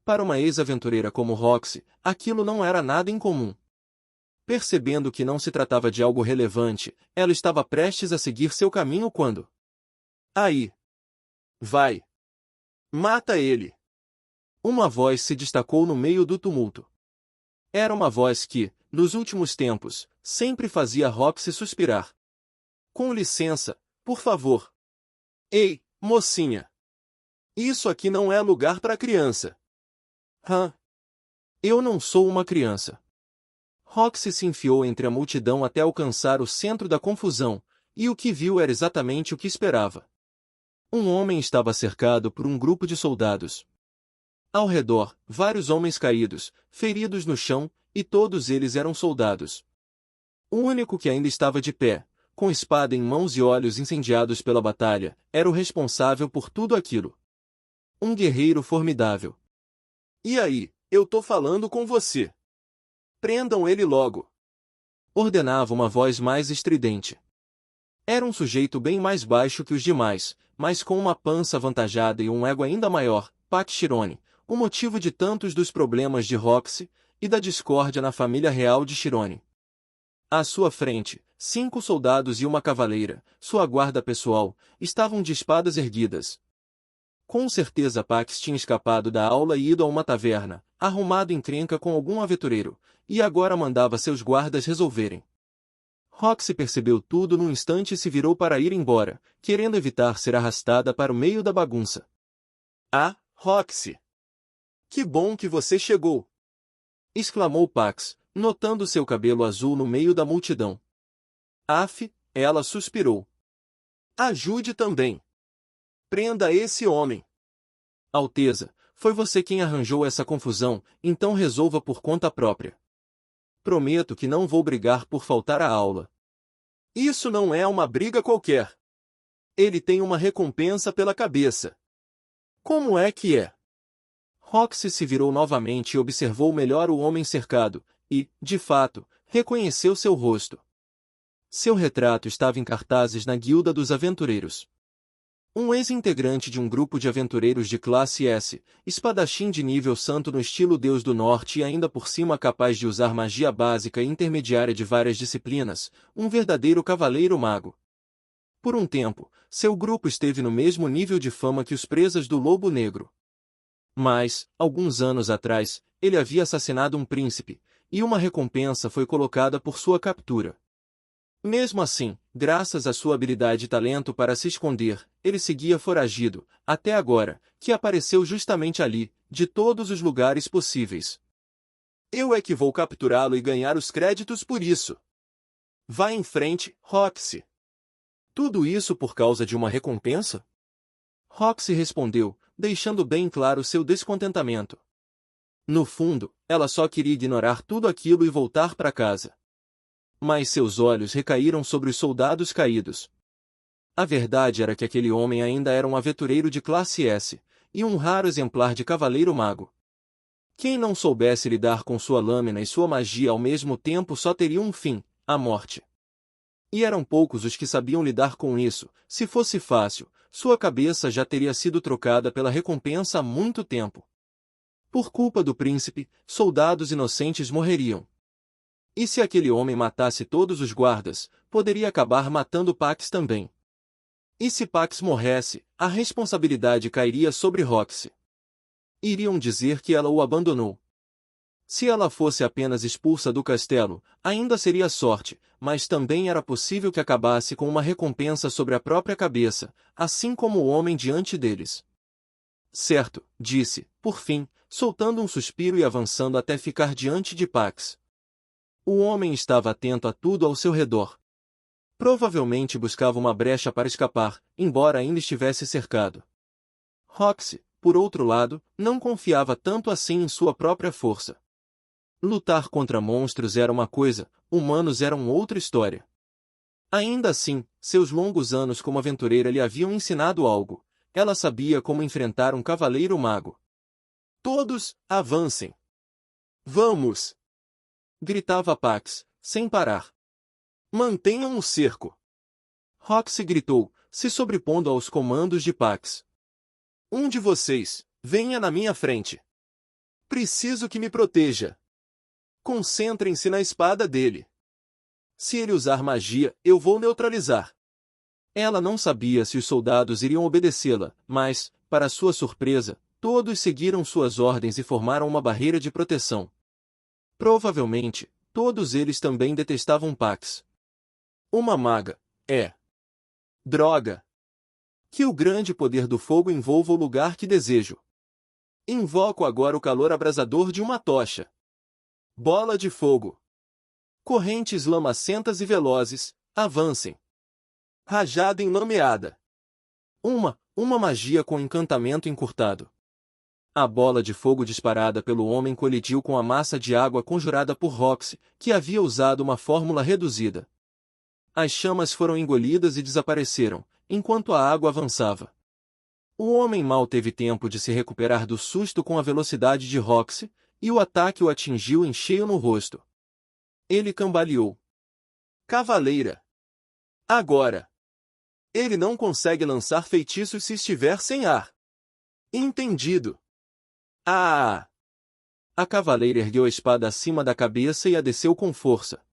Para uma ex-aventureira como Roxy, aquilo não era nada incomum. Percebendo que não se tratava de algo relevante, ela estava prestes a seguir seu caminho quando... Aí! Vai! Mata ele! Uma voz se destacou no meio do tumulto. Era uma voz que, nos últimos tempos, sempre fazia Roxy suspirar. Com licença, por favor. Ei, mocinha! Isso aqui não é lugar para criança. Eu não sou uma criança. Roxy se enfiou entre a multidão até alcançar o centro da confusão, e o que viu era exatamente o que esperava. Um homem estava cercado por um grupo de soldados. Ao redor, vários homens caídos, feridos no chão, e todos eles eram soldados. O único que ainda estava de pé, com espada em mãos e olhos incendiados pela batalha, era o responsável por tudo aquilo. Um guerreiro formidável. E aí, eu tô falando com você. Prendam ele logo. Ordenava uma voz mais estridente. Era um sujeito bem mais baixo que os demais, mas com uma pança avantajada e um ego ainda maior, Pax Chirone, o motivo de tantos dos problemas de Roxy e da discórdia na família real de Chirone. À sua frente, 5 soldados e uma cavaleira, sua guarda pessoal, estavam de espadas erguidas. Com certeza Pax tinha escapado da aula e ido a uma taverna, arrumado encrenca com algum aventureiro, e agora mandava seus guardas resolverem. Roxy percebeu tudo num instante e se virou para ir embora, querendo evitar ser arrastada para o meio da bagunça. Ah, Roxy! Que bom que você chegou! Exclamou Pax, notando seu cabelo azul no meio da multidão. Aff, ela suspirou. Ajude também. Prenda esse homem. Alteza, foi você quem arranjou essa confusão, então resolva por conta própria. Prometo que não vou brigar por faltar à aula. Isso não é uma briga qualquer. Ele tem uma recompensa pela cabeça. Como é que é? Roxy se virou novamente e observou melhor o homem cercado, e, de fato, reconheceu seu rosto. Seu retrato estava em cartazes na Guilda dos Aventureiros. Um ex-integrante de um grupo de aventureiros de classe S, espadachim de nível santo no estilo Deus do Norte e ainda por cima capaz de usar magia básica e intermediária de várias disciplinas, um verdadeiro cavaleiro mago. Por um tempo, seu grupo esteve no mesmo nível de fama que os presas do Lobo Negro. Mas, alguns anos atrás, ele havia assassinado um príncipe, e uma recompensa foi colocada por sua captura. Mesmo assim, graças à sua habilidade e talento para se esconder, ele seguia foragido, até agora, que apareceu justamente ali, de todos os lugares possíveis. Eu é que vou capturá-lo e ganhar os créditos por isso. Vá em frente, Roxy. Tudo isso por causa de uma recompensa? Roxy respondeu, deixando bem claro seu descontentamento. No fundo, ela só queria ignorar tudo aquilo e voltar para casa. Mas seus olhos recaíram sobre os soldados caídos. A verdade era que aquele homem ainda era um aventureiro de classe S, e um raro exemplar de cavaleiro mago. Quem não soubesse lidar com sua lâmina e sua magia ao mesmo tempo só teria um fim, a morte. E eram poucos os que sabiam lidar com isso. Se fosse fácil, sua cabeça já teria sido trocada pela recompensa há muito tempo. Por culpa do príncipe, soldados inocentes morreriam. E se aquele homem matasse todos os guardas, poderia acabar matando Pax também. E se Pax morresse, a responsabilidade cairia sobre Roxy. Iriam dizer que ela o abandonou. Se ela fosse apenas expulsa do castelo, ainda seria sorte, mas também era possível que acabasse com uma recompensa sobre a própria cabeça, assim como o homem diante deles. Certo, disse, por fim, soltando um suspiro e avançando até ficar diante de Pax. O homem estava atento a tudo ao seu redor. Provavelmente buscava uma brecha para escapar, embora ainda estivesse cercado. Roxy, por outro lado, não confiava tanto assim em sua própria força. Lutar contra monstros era uma coisa, humanos eram outra história. Ainda assim, seus longos anos como aventureira lhe haviam ensinado algo. Ela sabia como enfrentar um cavaleiro mago. Todos, avancem! Vamos! Gritava Pax, sem parar. Mantenham o cerco! Roxy gritou, se sobrepondo aos comandos de Pax. Um de vocês, venha na minha frente. Preciso que me proteja. Concentrem-se na espada dele. Se ele usar magia, eu vou neutralizar. Ela não sabia se os soldados iriam obedecê-la, mas, para sua surpresa, todos seguiram suas ordens e formaram uma barreira de proteção. Provavelmente, todos eles também detestavam Pax. Uma maga. Droga! Que o grande poder do fogo envolva o lugar que desejo. Invoco agora o calor abrasador de uma tocha. Bola de fogo. Correntes lamacentas e velozes, avancem. Rajada enlameada. Uma magia com encantamento encurtado. A bola de fogo disparada pelo homem colidiu com a massa de água conjurada por Roxy, que havia usado uma fórmula reduzida. As chamas foram engolidas e desapareceram, enquanto a água avançava. O homem mal teve tempo de se recuperar do susto com a velocidade de Roxy, e o ataque o atingiu em cheio no rosto. Ele cambaleou. Cavaleira! Agora! Ele não consegue lançar feitiços se estiver sem ar. Entendido. Ah! A cavaleira ergueu a espada acima da cabeça e a desceu com força.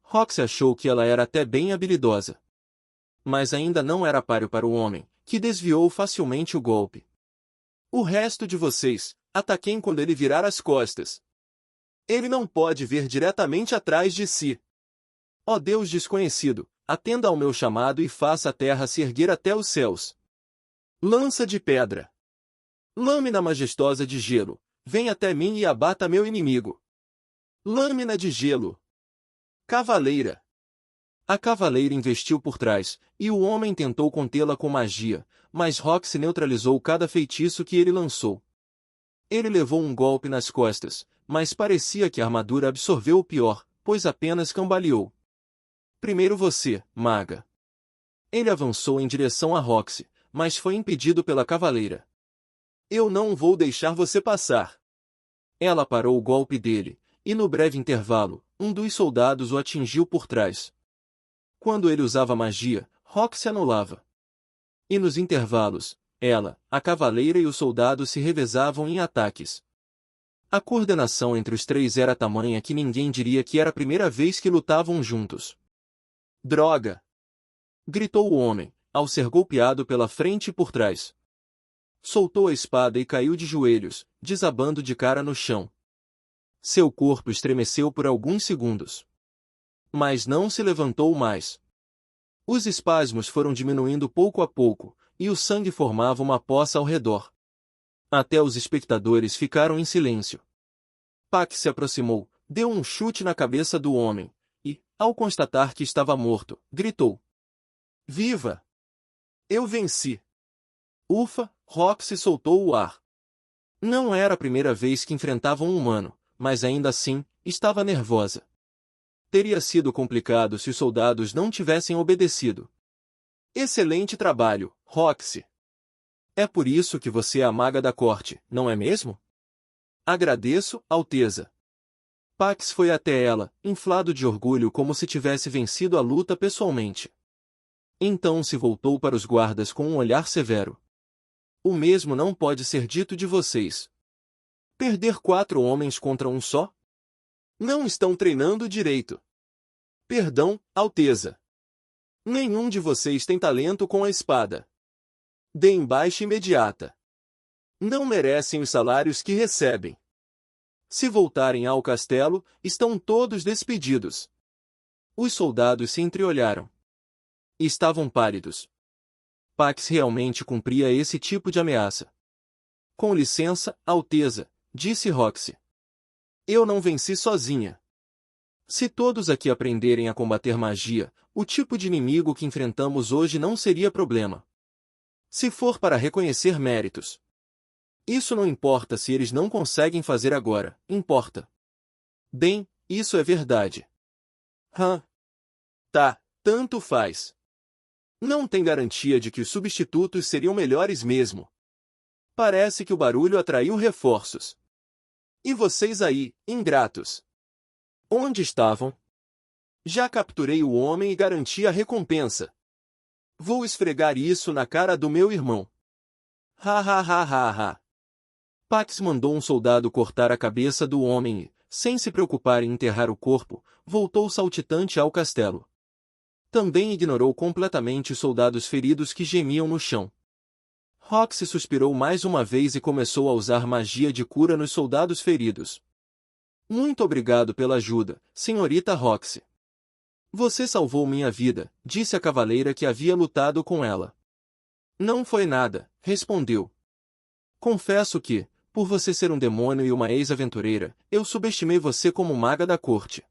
Roxy achou que ela era até bem habilidosa. Mas ainda não era páreo para o homem, que desviou facilmente o golpe. O resto de vocês, ataquem quando ele virar as costas. Ele não pode ver diretamente atrás de si. Ó Deus desconhecido, atenda ao meu chamado e faça a terra se erguer até os céus. Lança de pedra. Lâmina majestosa de gelo, vem até mim e abata meu inimigo. Lâmina de gelo. Cavaleira. A cavaleira investiu por trás, e o homem tentou contê-la com magia, mas Roxy neutralizou cada feitiço que ele lançou. Ele levou um golpe nas costas, mas parecia que a armadura absorveu o pior, pois apenas cambaleou. Primeiro você, maga. Ele avançou em direção a Roxy, mas foi impedido pela cavaleira. Eu não vou deixar você passar. Ela parou o golpe dele, e no breve intervalo, um dos soldados o atingiu por trás. Quando ele usava magia, Roxy anulava. E nos intervalos, ela, a cavaleira e o soldado se revezavam em ataques. A coordenação entre os três era tamanha que ninguém diria que era a primeira vez que lutavam juntos. Droga! Gritou o homem, ao ser golpeado pela frente e por trás. Soltou a espada e caiu de joelhos, desabando de cara no chão. Seu corpo estremeceu por alguns segundos. Mas não se levantou mais. Os espasmos foram diminuindo pouco a pouco, e o sangue formava uma poça ao redor. Até os espectadores ficaram em silêncio. Pac se aproximou, deu um chute na cabeça do homem, e, ao constatar que estava morto, gritou. Viva! Eu venci! Ufa, Roxy soltou o ar. Não era a primeira vez que enfrentava um humano, mas ainda assim, estava nervosa. Teria sido complicado se os soldados não tivessem obedecido. Excelente trabalho, Roxy. É por isso que você é a maga da corte, não é mesmo? Agradeço, Alteza. Pax foi até ela, inflado de orgulho como se tivesse vencido a luta pessoalmente. Então se voltou para os guardas com um olhar severo. O mesmo não pode ser dito de vocês. Perder 4 homens contra um só? Não estão treinando direito. Perdão, Alteza. Nenhum de vocês tem talento com a espada. Deem baixa imediata. Não merecem os salários que recebem. Se voltarem ao castelo, estão todos despedidos. Os soldados se entreolharam. Estavam pálidos. Pax realmente cumpria esse tipo de ameaça. Com licença, Alteza, disse Roxy. Eu não venci sozinha. Se todos aqui aprenderem a combater magia, o tipo de inimigo que enfrentamos hoje não seria problema. Se for para reconhecer méritos. Isso não importa se eles não conseguem fazer agora, importa. Bem, isso é verdade. Tá, tanto faz. Não tem garantia de que os substitutos seriam melhores mesmo. Parece que o barulho atraiu reforços. E vocês aí, ingratos? Onde estavam? Já capturei o homem e garanti a recompensa. Vou esfregar isso na cara do meu irmão. Ha ha ha ha ha. Pax mandou um soldado cortar a cabeça do homem e, sem se preocupar em enterrar o corpo, voltou saltitante ao castelo. Também ignorou completamente os soldados feridos que gemiam no chão. Roxy suspirou mais uma vez e começou a usar magia de cura nos soldados feridos. Muito obrigado pela ajuda, senhorita Roxy. Você salvou minha vida, disse a cavaleira que havia lutado com ela. Não foi nada, respondeu. Confesso que, por você ser um demônio e uma ex-aventureira, eu subestimei você como maga da corte.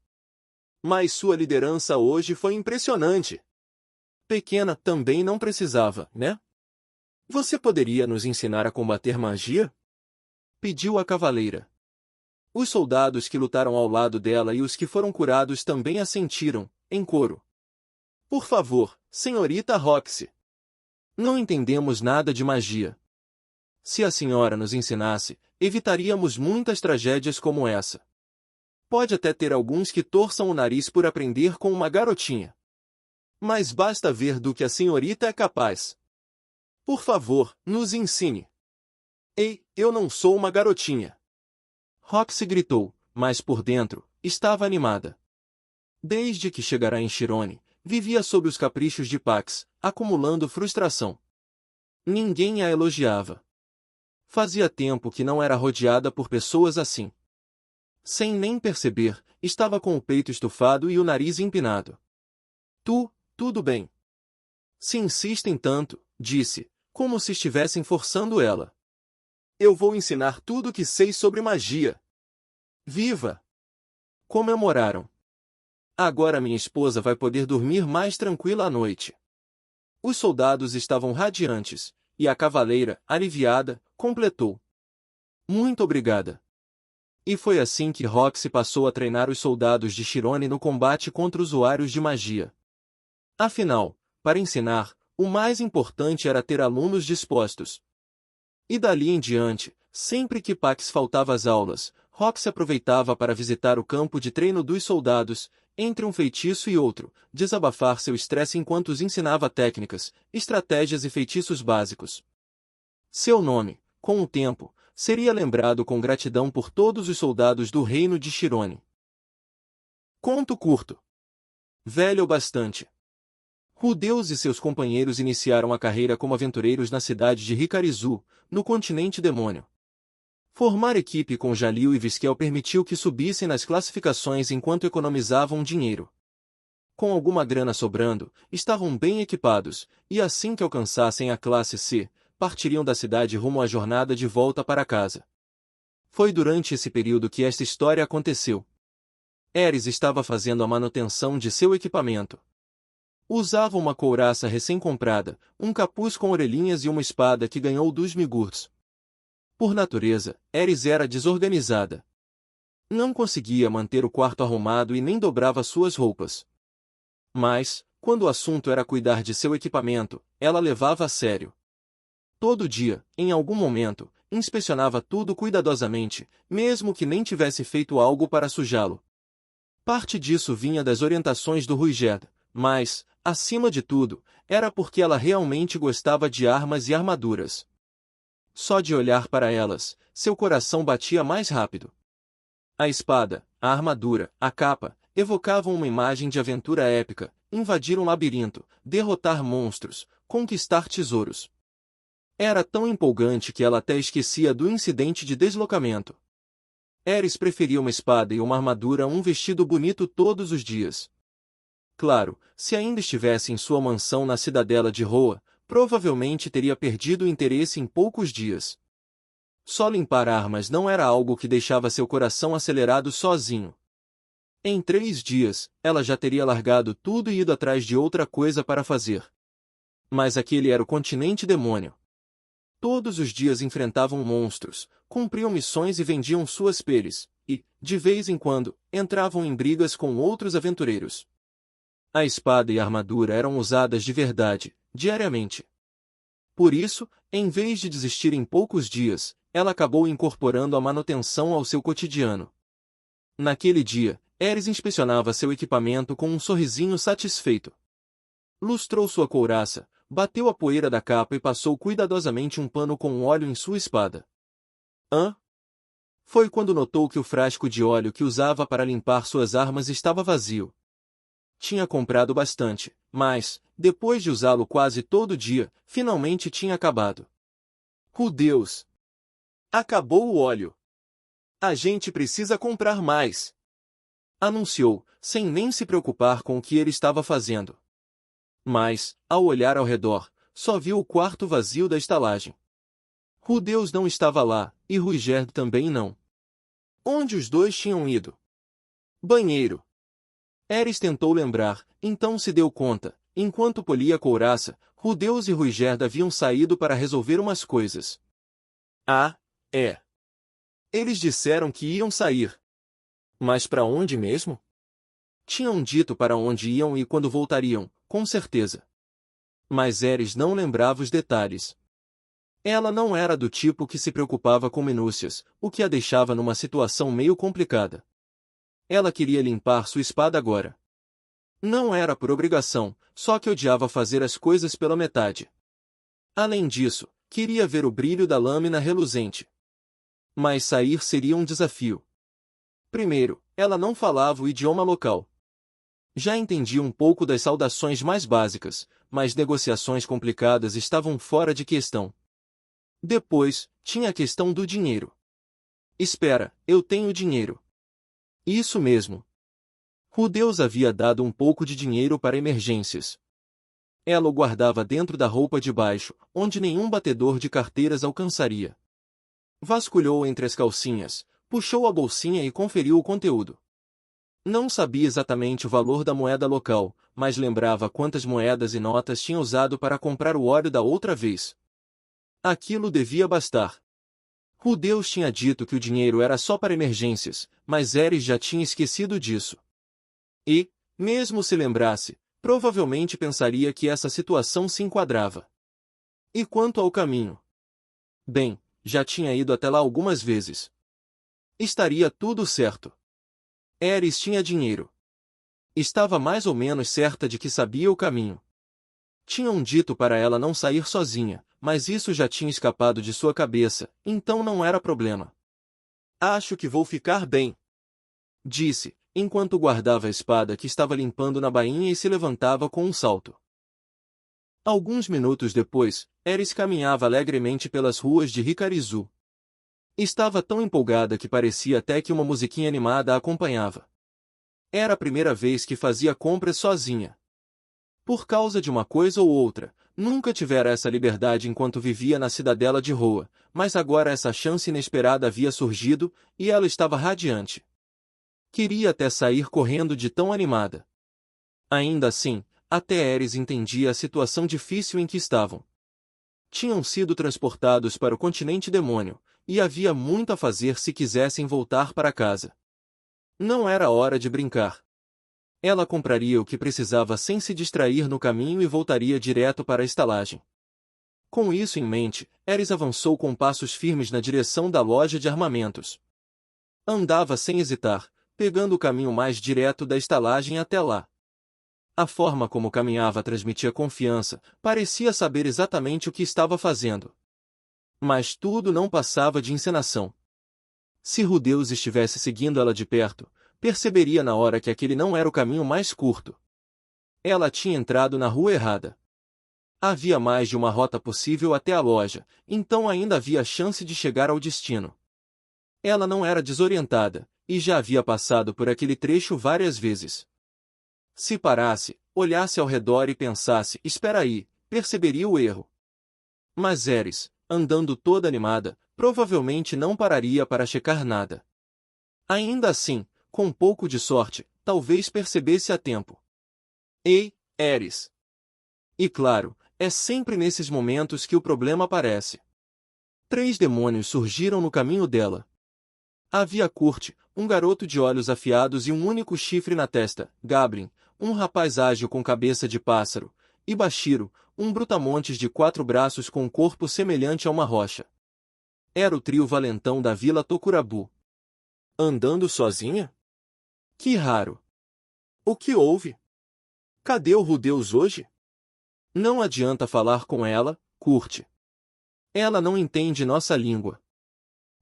Mas sua liderança hoje foi impressionante. Pequena também não precisava, né? Você poderia nos ensinar a combater magia? Pediu a cavaleira. Os soldados que lutaram ao lado dela e os que foram curados também assentiram, em coro. Por favor, senhorita Roxy. Não entendemos nada de magia. Se a senhora nos ensinasse, evitaríamos muitas tragédias como essa. Pode até ter alguns que torçam o nariz por aprender com uma garotinha. Mas basta ver do que a senhorita é capaz. Por favor, nos ensine. Ei, eu não sou uma garotinha. Roxy gritou, mas por dentro, estava animada. Desde que chegara em Chirone, vivia sob os caprichos de Pax, acumulando frustração. Ninguém a elogiava. Fazia tempo que não era rodeada por pessoas assim. Sem nem perceber, estava com o peito estufado e o nariz empinado. Tudo bem. Se insistem tanto, disse, como se estivessem forçando ela. Eu vou ensinar tudo o que sei sobre magia. Viva! Comemoraram. Agora minha esposa vai poder dormir mais tranquila à noite. Os soldados estavam radiantes, e a cavaleira, aliviada, completou. Muito obrigada. E foi assim que Roxy passou a treinar os soldados de Chirone no combate contra usuários de magia. Afinal, para ensinar, o mais importante era ter alunos dispostos. E dali em diante, sempre que Pax faltava às aulas, Roxy aproveitava para visitar o campo de treino dos soldados, entre um feitiço e outro, desabafar seu estresse enquanto os ensinava técnicas, estratégias e feitiços básicos. Seu nome, com o tempo, seria lembrado com gratidão por todos os soldados do reino de Chirone. Conto curto. Velho o bastante. Rudeus e seus companheiros iniciaram a carreira como aventureiros na cidade de Ricarizu, no continente demônio. Formar equipe com Jalil e Visquel permitiu que subissem nas classificações enquanto economizavam dinheiro. Com alguma grana sobrando, estavam bem equipados, e assim que alcançassem a classe C, partiriam da cidade rumo à jornada de volta para casa. Foi durante esse período que esta história aconteceu. Eris estava fazendo a manutenção de seu equipamento. Usava uma couraça recém-comprada, um capuz com orelhinhas e uma espada que ganhou dos Migurts. Por natureza, Eris era desorganizada. Não conseguia manter o quarto arrumado e nem dobrava suas roupas. Mas, quando o assunto era cuidar de seu equipamento, ela levava a sério. Todo dia, em algum momento, inspecionava tudo cuidadosamente, mesmo que nem tivesse feito algo para sujá-lo. Parte disso vinha das orientações do Ruigerd, mas, acima de tudo, era porque ela realmente gostava de armas e armaduras. Só de olhar para elas, seu coração batia mais rápido. A espada, a armadura, a capa, evocavam uma imagem de aventura épica, invadir um labirinto, derrotar monstros, conquistar tesouros. Era tão empolgante que ela até esquecia do incidente de deslocamento. Eris preferia uma espada e uma armadura a um vestido bonito todos os dias. Claro, se ainda estivesse em sua mansão na cidadela de Roa, provavelmente teria perdido o interesse em poucos dias. Só limpar armas não era algo que deixava seu coração acelerado sozinho. Em 3 dias, ela já teria largado tudo e ido atrás de outra coisa para fazer. Mas aquele era o continente demônio. Todos os dias enfrentavam monstros, cumpriam missões e vendiam suas peles, e, de vez em quando, entravam em brigas com outros aventureiros. A espada e a armadura eram usadas de verdade, diariamente. Por isso, em vez de desistir em poucos dias, ela acabou incorporando a manutenção ao seu cotidiano. Naquele dia, Eris inspecionava seu equipamento com um sorrisinho satisfeito. Lustrou sua couraça, bateu a poeira da capa e passou cuidadosamente um pano com óleo em sua espada. Foi quando notou que o frasco de óleo que usava para limpar suas armas estava vazio. Tinha comprado bastante, mas, depois de usá-lo quase todo dia, finalmente tinha acabado. Deus! Acabou o óleo! A gente precisa comprar mais! Anunciou, sem nem se preocupar com o que ele estava fazendo. Mas, ao olhar ao redor, só viu o quarto vazio da estalagem. Deus não estava lá, e Ruigerd também não. Onde os dois tinham ido? Banheiro. Eris tentou lembrar, então se deu conta, enquanto polia a couraça, Rudeus e Ruigerd haviam saído para resolver umas coisas. Ah, é. Eles disseram que iam sair. Mas para onde mesmo? Tinham dito para onde iam e quando voltariam, com certeza. Mas Eris não lembrava os detalhes. Ela não era do tipo que se preocupava com minúcias, o que a deixava numa situação meio complicada. Ela queria limpar sua espada agora. Não era por obrigação, só que odiava fazer as coisas pela metade. Além disso, queria ver o brilho da lâmina reluzente. Mas sair seria um desafio. Primeiro, ela não falava o idioma local. Já entendia um pouco das saudações mais básicas, mas negociações complicadas estavam fora de questão. Depois, tinha a questão do dinheiro. Espera, eu tenho dinheiro. Isso mesmo. Rudeus havia dado um pouco de dinheiro para emergências. Ela o guardava dentro da roupa de baixo, onde nenhum batedor de carteiras alcançaria. Vasculhou entre as calcinhas, puxou a bolsinha e conferiu o conteúdo. Não sabia exatamente o valor da moeda local, mas lembrava quantas moedas e notas tinha usado para comprar o óleo da outra vez. Aquilo devia bastar. Rudeus tinha dito que o dinheiro era só para emergências, mas Eris já tinha esquecido disso. E, mesmo se lembrasse, provavelmente pensaria que essa situação se enquadrava. E quanto ao caminho? Bem, já tinha ido até lá algumas vezes. Estaria tudo certo. Eris tinha dinheiro. Estava mais ou menos certa de que sabia o caminho. Tinham dito para ela não sair sozinha, mas isso já tinha escapado de sua cabeça, então não era problema. Acho que vou ficar bem, disse, enquanto guardava a espada que estava limpando na bainha e se levantava com um salto. Alguns minutos depois, Eris caminhava alegremente pelas ruas de Hikarizu. Estava tão empolgada que parecia até que uma musiquinha animada a acompanhava. Era a primeira vez que fazia compras sozinha. Por causa de uma coisa ou outra, nunca tivera essa liberdade enquanto vivia na cidadela de Hoa, mas agora essa chance inesperada havia surgido, e ela estava radiante. Queria até sair correndo de tão animada. Ainda assim, até Eris entendia a situação difícil em que estavam. Tinham sido transportados para o continente demônio, e havia muito a fazer se quisessem voltar para casa. Não era hora de brincar. Ela compraria o que precisava sem se distrair no caminho e voltaria direto para a estalagem. Com isso em mente, Eris avançou com passos firmes na direção da loja de armamentos. Andava sem hesitar, pegando o caminho mais direto da estalagem até lá. A forma como caminhava transmitia confiança, parecia saber exatamente o que estava fazendo. Mas tudo não passava de encenação. Se Rudeus estivesse seguindo ela de perto, perceberia na hora que aquele não era o caminho mais curto. Ela tinha entrado na rua errada. Havia mais de uma rota possível até a loja, então ainda havia chance de chegar ao destino. Ela não era desorientada, e já havia passado por aquele trecho várias vezes. Se parasse, olhasse ao redor e pensasse, espera aí, perceberia o erro. Mas Eris, andando toda animada, provavelmente não pararia para checar nada. Ainda assim, com um pouco de sorte, talvez percebesse a tempo. Ei, Eris! E claro, é sempre nesses momentos que o problema aparece. 3 demônios surgiram no caminho dela. Havia Kurt, um garoto de olhos afiados e um único chifre na testa, Gablin, um rapaz ágil com cabeça de pássaro, e Bashiro, um brutamontes de 4 braços com um corpo semelhante a uma rocha. Era o trio valentão da Vila Tokurabu. Andando sozinha? Que raro! O que houve? Cadê o Rudeus hoje? Não adianta falar com ela, Kurt. Ela não entende nossa língua.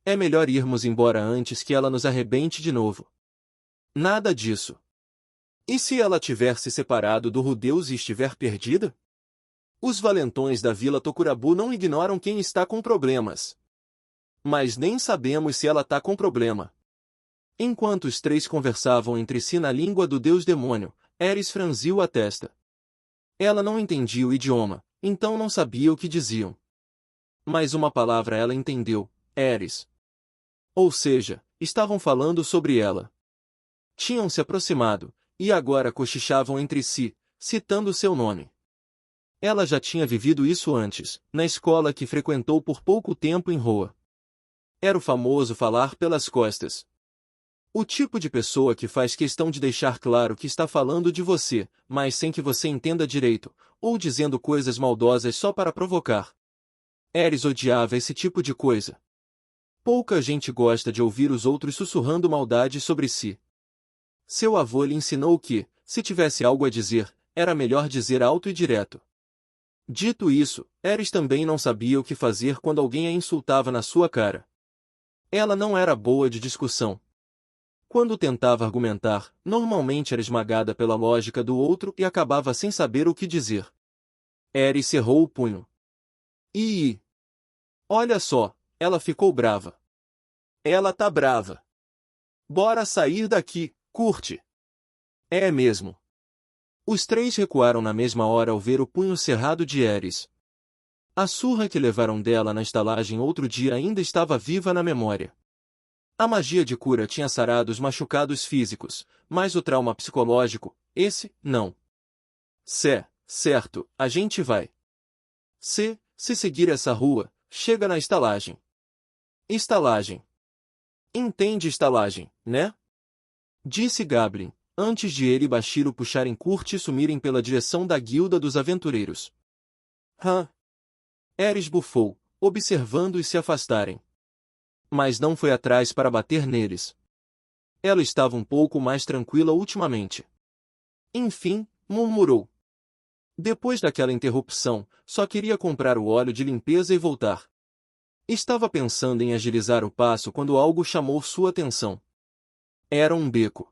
É melhor irmos embora antes que ela nos arrebente de novo. Nada disso. E se ela tiver se separado do Rudeus e estiver perdida? Os valentões da Vila Tokurabu não ignoram quem está com problemas. Mas nem sabemos se ela tá com problema. Enquanto os 3 conversavam entre si na língua do deus demônio, Eris franziu a testa. Ela não entendia o idioma, então não sabia o que diziam. Mas uma palavra ela entendeu, Eris. Ou seja, estavam falando sobre ela. Tinham se aproximado, e agora cochichavam entre si, citando seu nome. Ela já tinha vivido isso antes, na escola que frequentou por pouco tempo em Roa. Era o famoso falar pelas costas. O tipo de pessoa que faz questão de deixar claro que está falando de você, mas sem que você entenda direito, ou dizendo coisas maldosas só para provocar. Ares odiava esse tipo de coisa. Pouca gente gosta de ouvir os outros sussurrando maldade sobre si. Seu avô lhe ensinou que, se tivesse algo a dizer, era melhor dizer alto e direto. Dito isso, Ares também não sabia o que fazer quando alguém a insultava na sua cara. Ela não era boa de discussão. Quando tentava argumentar, normalmente era esmagada pela lógica do outro e acabava sem saber o que dizer. Ares cerrou o punho. E olha só, ela ficou brava. Ela tá brava. Bora sair daqui, curte. É mesmo. Os três recuaram na mesma hora ao ver o punho cerrado de Ares. A surra que levaram dela na estalagem outro dia ainda estava viva na memória. A magia de cura tinha sarado os machucados físicos, mas o trauma psicológico, esse, não. Certo, a gente vai. Se seguir essa rua, chega na estalagem. Estalagem. Entende estalagem, né? Disse Gablin, antes de ele e Bashiro puxarem Kurt e sumirem pela direção da guilda dos aventureiros. Ares bufou, observando-os se afastarem. Mas não foi atrás para bater neles. Ela estava um pouco mais tranquila ultimamente. Enfim, murmurou. Depois daquela interrupção, só queria comprar o óleo de limpeza e voltar. Estava pensando em agilizar o passo quando algo chamou sua atenção. Era um beco.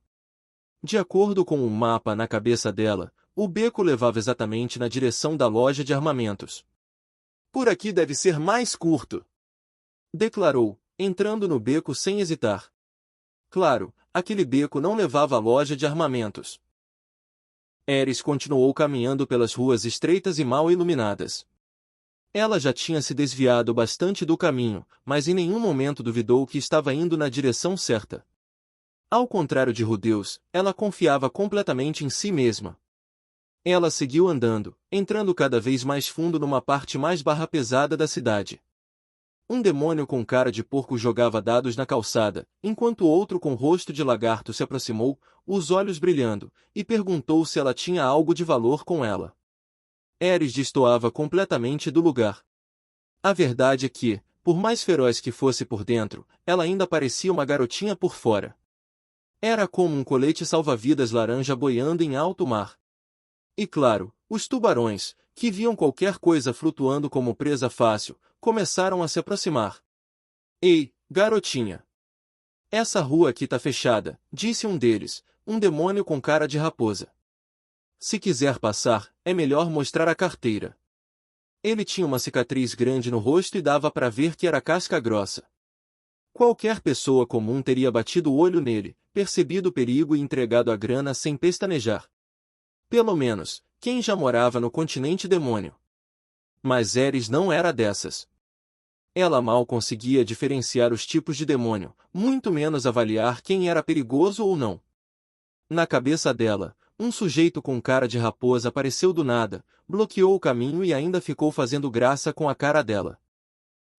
De acordo com o mapa na cabeça dela, o beco levava exatamente na direção da loja de armamentos. Por aqui deve ser mais curto, declarou, entrando no beco sem hesitar. Claro, aquele beco não levava à loja de armamentos. Ares continuou caminhando pelas ruas estreitas e mal iluminadas. Ela já tinha se desviado bastante do caminho, mas em nenhum momento duvidou que estava indo na direção certa. Ao contrário de Rudeus, ela confiava completamente em si mesma. Ela seguiu andando, entrando cada vez mais fundo numa parte mais barra-pesada da cidade. Um demônio com cara de porco jogava dados na calçada, enquanto outro com rosto de lagarto se aproximou, os olhos brilhando, e perguntou se ela tinha algo de valor com ela. Ares destoava completamente do lugar. A verdade é que, por mais feroz que fosse por dentro, ela ainda parecia uma garotinha por fora. Era como um colete salva-vidas laranja boiando em alto mar. E claro, os tubarões, que viam qualquer coisa flutuando como presa fácil, começaram a se aproximar. Ei, garotinha! Essa rua aqui tá fechada, disse um deles, um demônio com cara de raposa. Se quiser passar, é melhor mostrar a carteira. Ele tinha uma cicatriz grande no rosto e dava para ver que era casca grossa. Qualquer pessoa comum teria batido o olho nele, percebido o perigo e entregado a grana sem pestanejar. Pelo menos, quem já morava no continente demônio. Mas Ares não era dessas. Ela mal conseguia diferenciar os tipos de demônio, muito menos avaliar quem era perigoso ou não. Na cabeça dela, um sujeito com cara de raposa apareceu do nada, bloqueou o caminho e ainda ficou fazendo graça com a cara dela.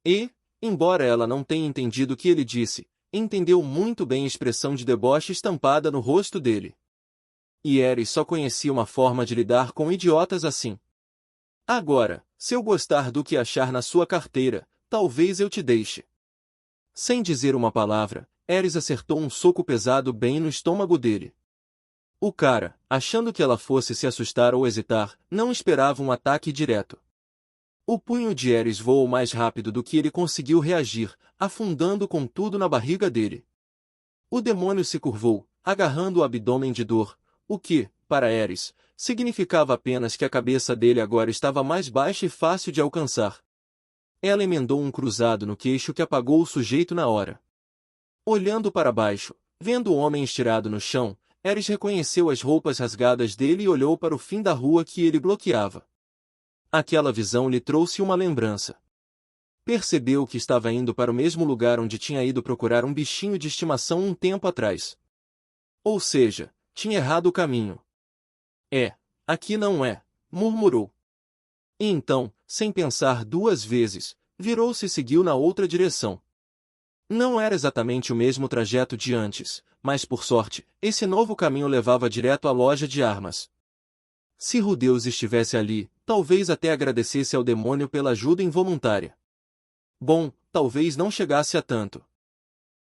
E, embora ela não tenha entendido o que ele disse, entendeu muito bem a expressão de deboche estampada no rosto dele. E Ares só conhecia uma forma de lidar com idiotas assim. Agora, se eu gostar do que achar na sua carteira, talvez eu te deixe. Sem dizer uma palavra, Ares acertou um soco pesado bem no estômago dele. O cara, achando que ela fosse se assustar ou hesitar, não esperava um ataque direto. O punho de Ares voou mais rápido do que ele conseguiu reagir, afundando com tudo na barriga dele. O demônio se curvou, agarrando o abdômen de dor, o que, para Ares, significava apenas que a cabeça dele agora estava mais baixa e fácil de alcançar. Ela emendou um cruzado no queixo que apagou o sujeito na hora. Olhando para baixo, vendo o homem estirado no chão, Ares reconheceu as roupas rasgadas dele e olhou para o fim da rua que ele bloqueava. Aquela visão lhe trouxe uma lembrança. Percebeu que estava indo para o mesmo lugar onde tinha ido procurar um bichinho de estimação um tempo atrás. Ou seja, tinha errado o caminho. Aqui não é, murmurou. E então, sem pensar duas vezes, virou-se e seguiu na outra direção. Não era exatamente o mesmo trajeto de antes, mas por sorte, esse novo caminho levava direto à loja de armas. Se Rudeus estivesse ali, talvez até agradecesse ao demônio pela ajuda involuntária. Bom, talvez não chegasse a tanto.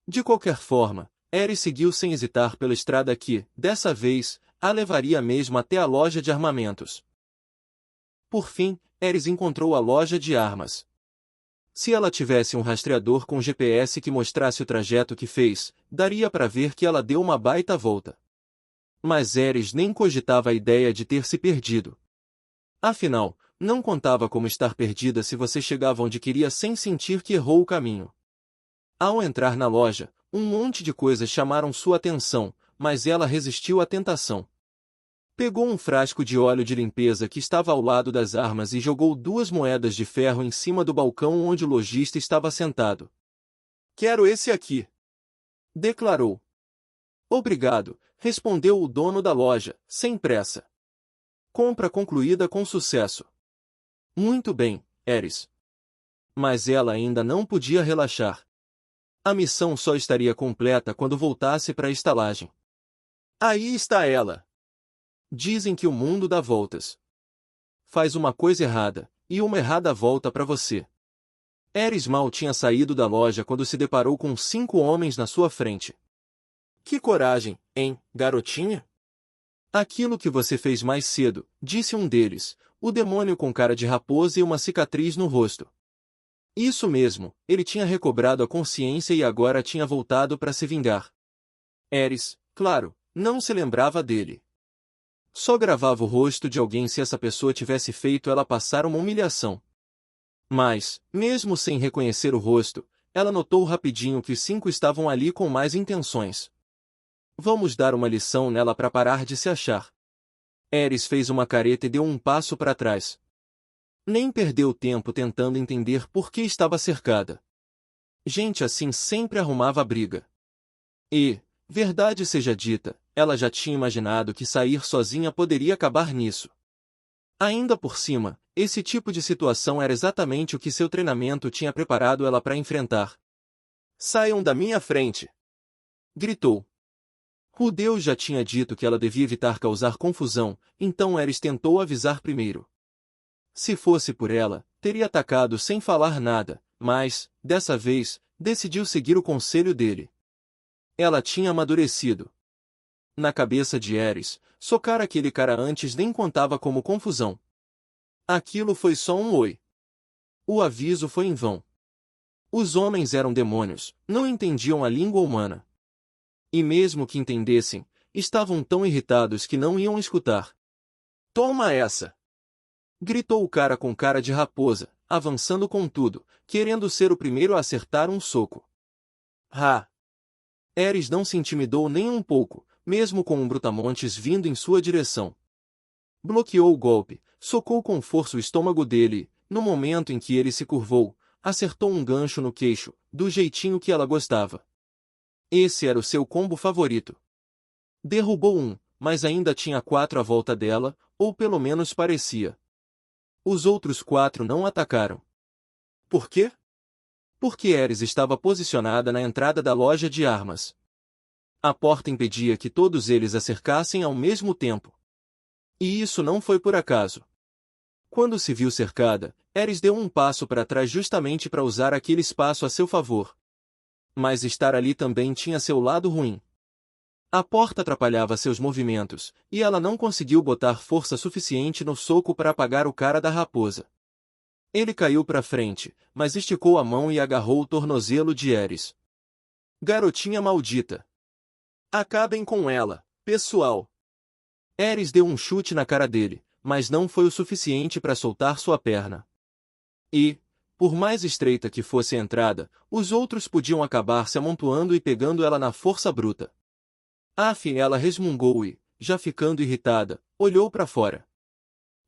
De qualquer forma, Ares seguiu sem hesitar pela estrada que, dessa vez, a levaria mesmo até a loja de armamentos. Por fim, Ares encontrou a loja de armas. Se ela tivesse um rastreador com GPS que mostrasse o trajeto que fez, daria para ver que ela deu uma baita volta. Mas Ares nem cogitava a ideia de ter se perdido. Afinal, não contava como estar perdida se você chegava onde queria sem sentir que errou o caminho. Ao entrar na loja, um monte de coisas chamaram sua atenção, mas ela resistiu à tentação. Pegou um frasco de óleo de limpeza que estava ao lado das armas e jogou 2 moedas de ferro em cima do balcão onde o lojista estava sentado. "Quero esse aqui", declarou. "Obrigado", respondeu o dono da loja, sem pressa. Compra concluída com sucesso. Muito bem, Ares. Mas ela ainda não podia relaxar. A missão só estaria completa quando voltasse para a estalagem. Aí está ela. Dizem que o mundo dá voltas. Faz uma coisa errada, e uma errada volta para você. Ares mal tinha saído da loja quando se deparou com 5 homens na sua frente. "Que coragem, hein, garotinha?" "Aquilo que você fez mais cedo", disse um deles, o demônio com cara de raposa e uma cicatriz no rosto. Isso mesmo, ele tinha recobrado a consciência e agora tinha voltado para se vingar. Ares, claro, não se lembrava dele. Só gravava o rosto de alguém se essa pessoa tivesse feito ela passar uma humilhação. Mas, mesmo sem reconhecer o rosto, ela notou rapidinho que os 5 estavam ali com mais intenções. Vamos dar uma lição nela para parar de se achar. Ares fez uma careta e deu um passo para trás. Nem perdeu tempo tentando entender por que estava cercada. Gente assim sempre arrumava briga. E, verdade seja dita, ela já tinha imaginado que sair sozinha poderia acabar nisso. Ainda por cima, esse tipo de situação era exatamente o que seu treinamento tinha preparado ela para enfrentar. "Saiam da minha frente!" gritou. Rudeus já tinha dito que ela devia evitar causar confusão, então Ares tentou avisar primeiro. Se fosse por ela, teria atacado sem falar nada, mas, dessa vez, decidiu seguir o conselho dele. Ela tinha amadurecido. Na cabeça de Ares, socar aquele cara antes nem contava como confusão. Aquilo foi só um oi. O aviso foi em vão. Os homens eram demônios, não entendiam a língua humana. E mesmo que entendessem, estavam tão irritados que não iam escutar. "Toma essa!" gritou o cara com cara de raposa, avançando com tudo, querendo ser o primeiro a acertar um soco. Ha! Ares não se intimidou nem um pouco, mesmo com um brutamontes vindo em sua direção. Bloqueou o golpe, socou com força o estômago dele e, no momento em que ele se curvou, acertou um gancho no queixo, do jeitinho que ela gostava. Esse era o seu combo favorito. Derrubou um, mas ainda tinha 4 à volta dela, ou pelo menos parecia. Os outros 4 não atacaram. Por quê? Porque Ares estava posicionada na entrada da loja de armas. A porta impedia que todos eles a cercassem ao mesmo tempo. E isso não foi por acaso. Quando se viu cercada, Ares deu um passo para trás justamente para usar aquele espaço a seu favor. Mas estar ali também tinha seu lado ruim. A porta atrapalhava seus movimentos, e ela não conseguiu botar força suficiente no soco para apagar o cara da raposa. Ele caiu para frente, mas esticou a mão e agarrou o tornozelo de Ares. "Garotinha maldita! Acabem com ela, pessoal!" Ares deu um chute na cara dele, mas não foi o suficiente para soltar sua perna. E, por mais estreita que fosse a entrada, os outros podiam acabar se amontoando e pegando ela na força bruta. Ela resmungou e, já ficando irritada, olhou para fora.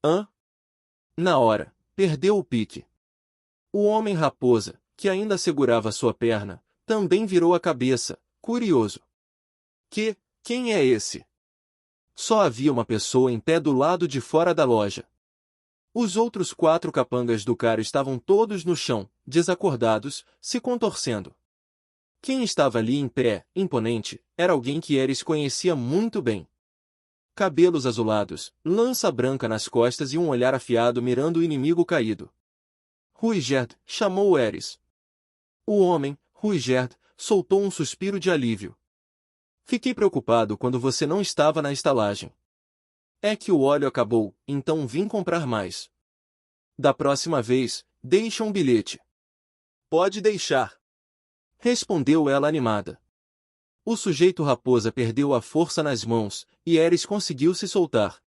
Hã? Na hora, perdeu o pique. O homem raposa, que ainda segurava sua perna, também virou a cabeça, curioso. Quem é esse? Só havia uma pessoa em pé do lado de fora da loja. Os outros 4 capangas do cara estavam todos no chão, desacordados, se contorcendo. Quem estava ali em pé, imponente, era alguém que Ares conhecia muito bem. Cabelos azulados, lança branca nas costas e um olhar afiado mirando o inimigo caído. Ruigerd, chamou Ares. O homem, Ruigerd, soltou um suspiro de alívio. Fiquei preocupado quando você não estava na estalagem. É que o óleo acabou, então vim comprar mais. Da próxima vez, deixa um bilhete. Pode deixar. Respondeu ela animada. O sujeito raposa perdeu a força nas mãos, e Ares conseguiu se soltar.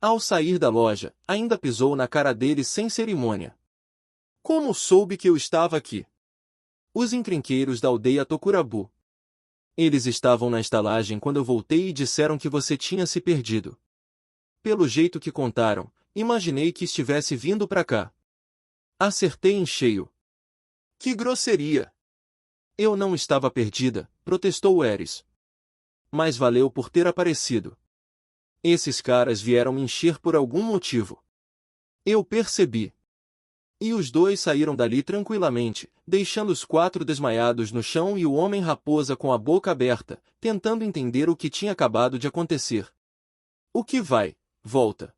Ao sair da loja, ainda pisou na cara dele sem cerimônia. Como soube que eu estava aqui? Os encrenqueiros da aldeia Tokurabu. Eles estavam na estalagem quando eu voltei e disseram que você tinha se perdido. Pelo jeito que contaram, imaginei que estivesse vindo pra cá. Acertei em cheio. Que grosseria! Eu não estava perdida, protestou Ares. Mas valeu por ter aparecido. Esses caras vieram me encher por algum motivo. Eu percebi. E os 2 saíram dali tranquilamente, deixando os 4 desmaiados no chão e o homem raposa com a boca aberta, tentando entender o que tinha acabado de acontecer. O que vai, volta.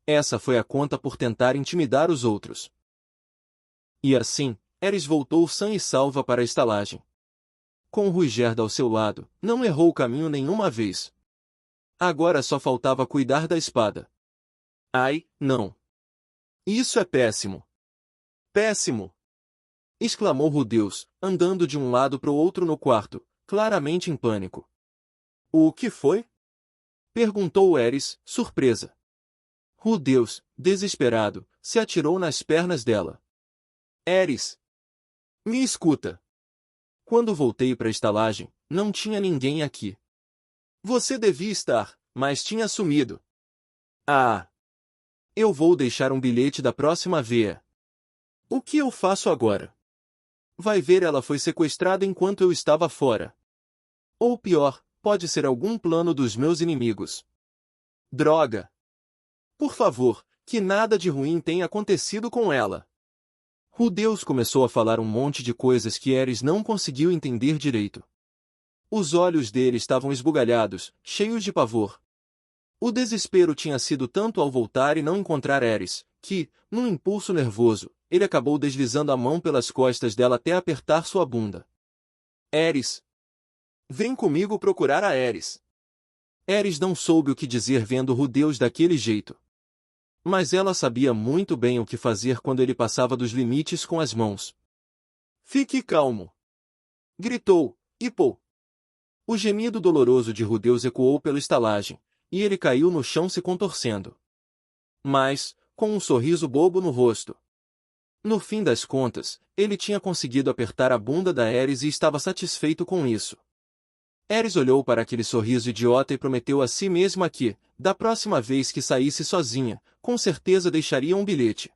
Essa foi a conta por tentar intimidar os outros. E assim, Ares voltou sã e salva para a estalagem. Com Ruigerd ao seu lado, não errou o caminho nenhuma vez. Agora só faltava cuidar da espada. Ai, não. Isso é péssimo. Péssimo! Exclamou Rudeus, andando de um lado para o outro no quarto, claramente em pânico. O que foi? Perguntou Ares, surpresa. Rudeus, desesperado, se atirou nas pernas dela. Ares! Me escuta! Quando voltei para a estalagem, não tinha ninguém aqui. Você devia estar, mas tinha sumido. Ah! Eu vou deixar um bilhete da próxima vez. O que eu faço agora? Vai ver, ela foi sequestrada enquanto eu estava fora. Ou pior, pode ser algum plano dos meus inimigos. Droga! Por favor, que nada de ruim tenha acontecido com ela. Rudeus começou a falar um monte de coisas que Ares não conseguiu entender direito. Os olhos dele estavam esbugalhados, cheios de pavor. O desespero tinha sido tanto ao voltar e não encontrar Ares, que, num impulso nervoso, ele acabou deslizando a mão pelas costas dela até apertar sua bunda. Ares! Vem comigo procurar a Ares. Ares não soube o que dizer vendo Rudeus daquele jeito. Mas ela sabia muito bem o que fazer quando ele passava dos limites com as mãos. Fique calmo! Gritou, e pô! O gemido doloroso de Rudeus ecoou pela estalagem, e ele caiu no chão se contorcendo. Mas, com um sorriso bobo no rosto. No fim das contas, ele tinha conseguido apertar a bunda da Ares e estava satisfeito com isso. Ares olhou para aquele sorriso idiota e prometeu a si mesma que, da próxima vez que saísse sozinha, com certeza deixaria um bilhete.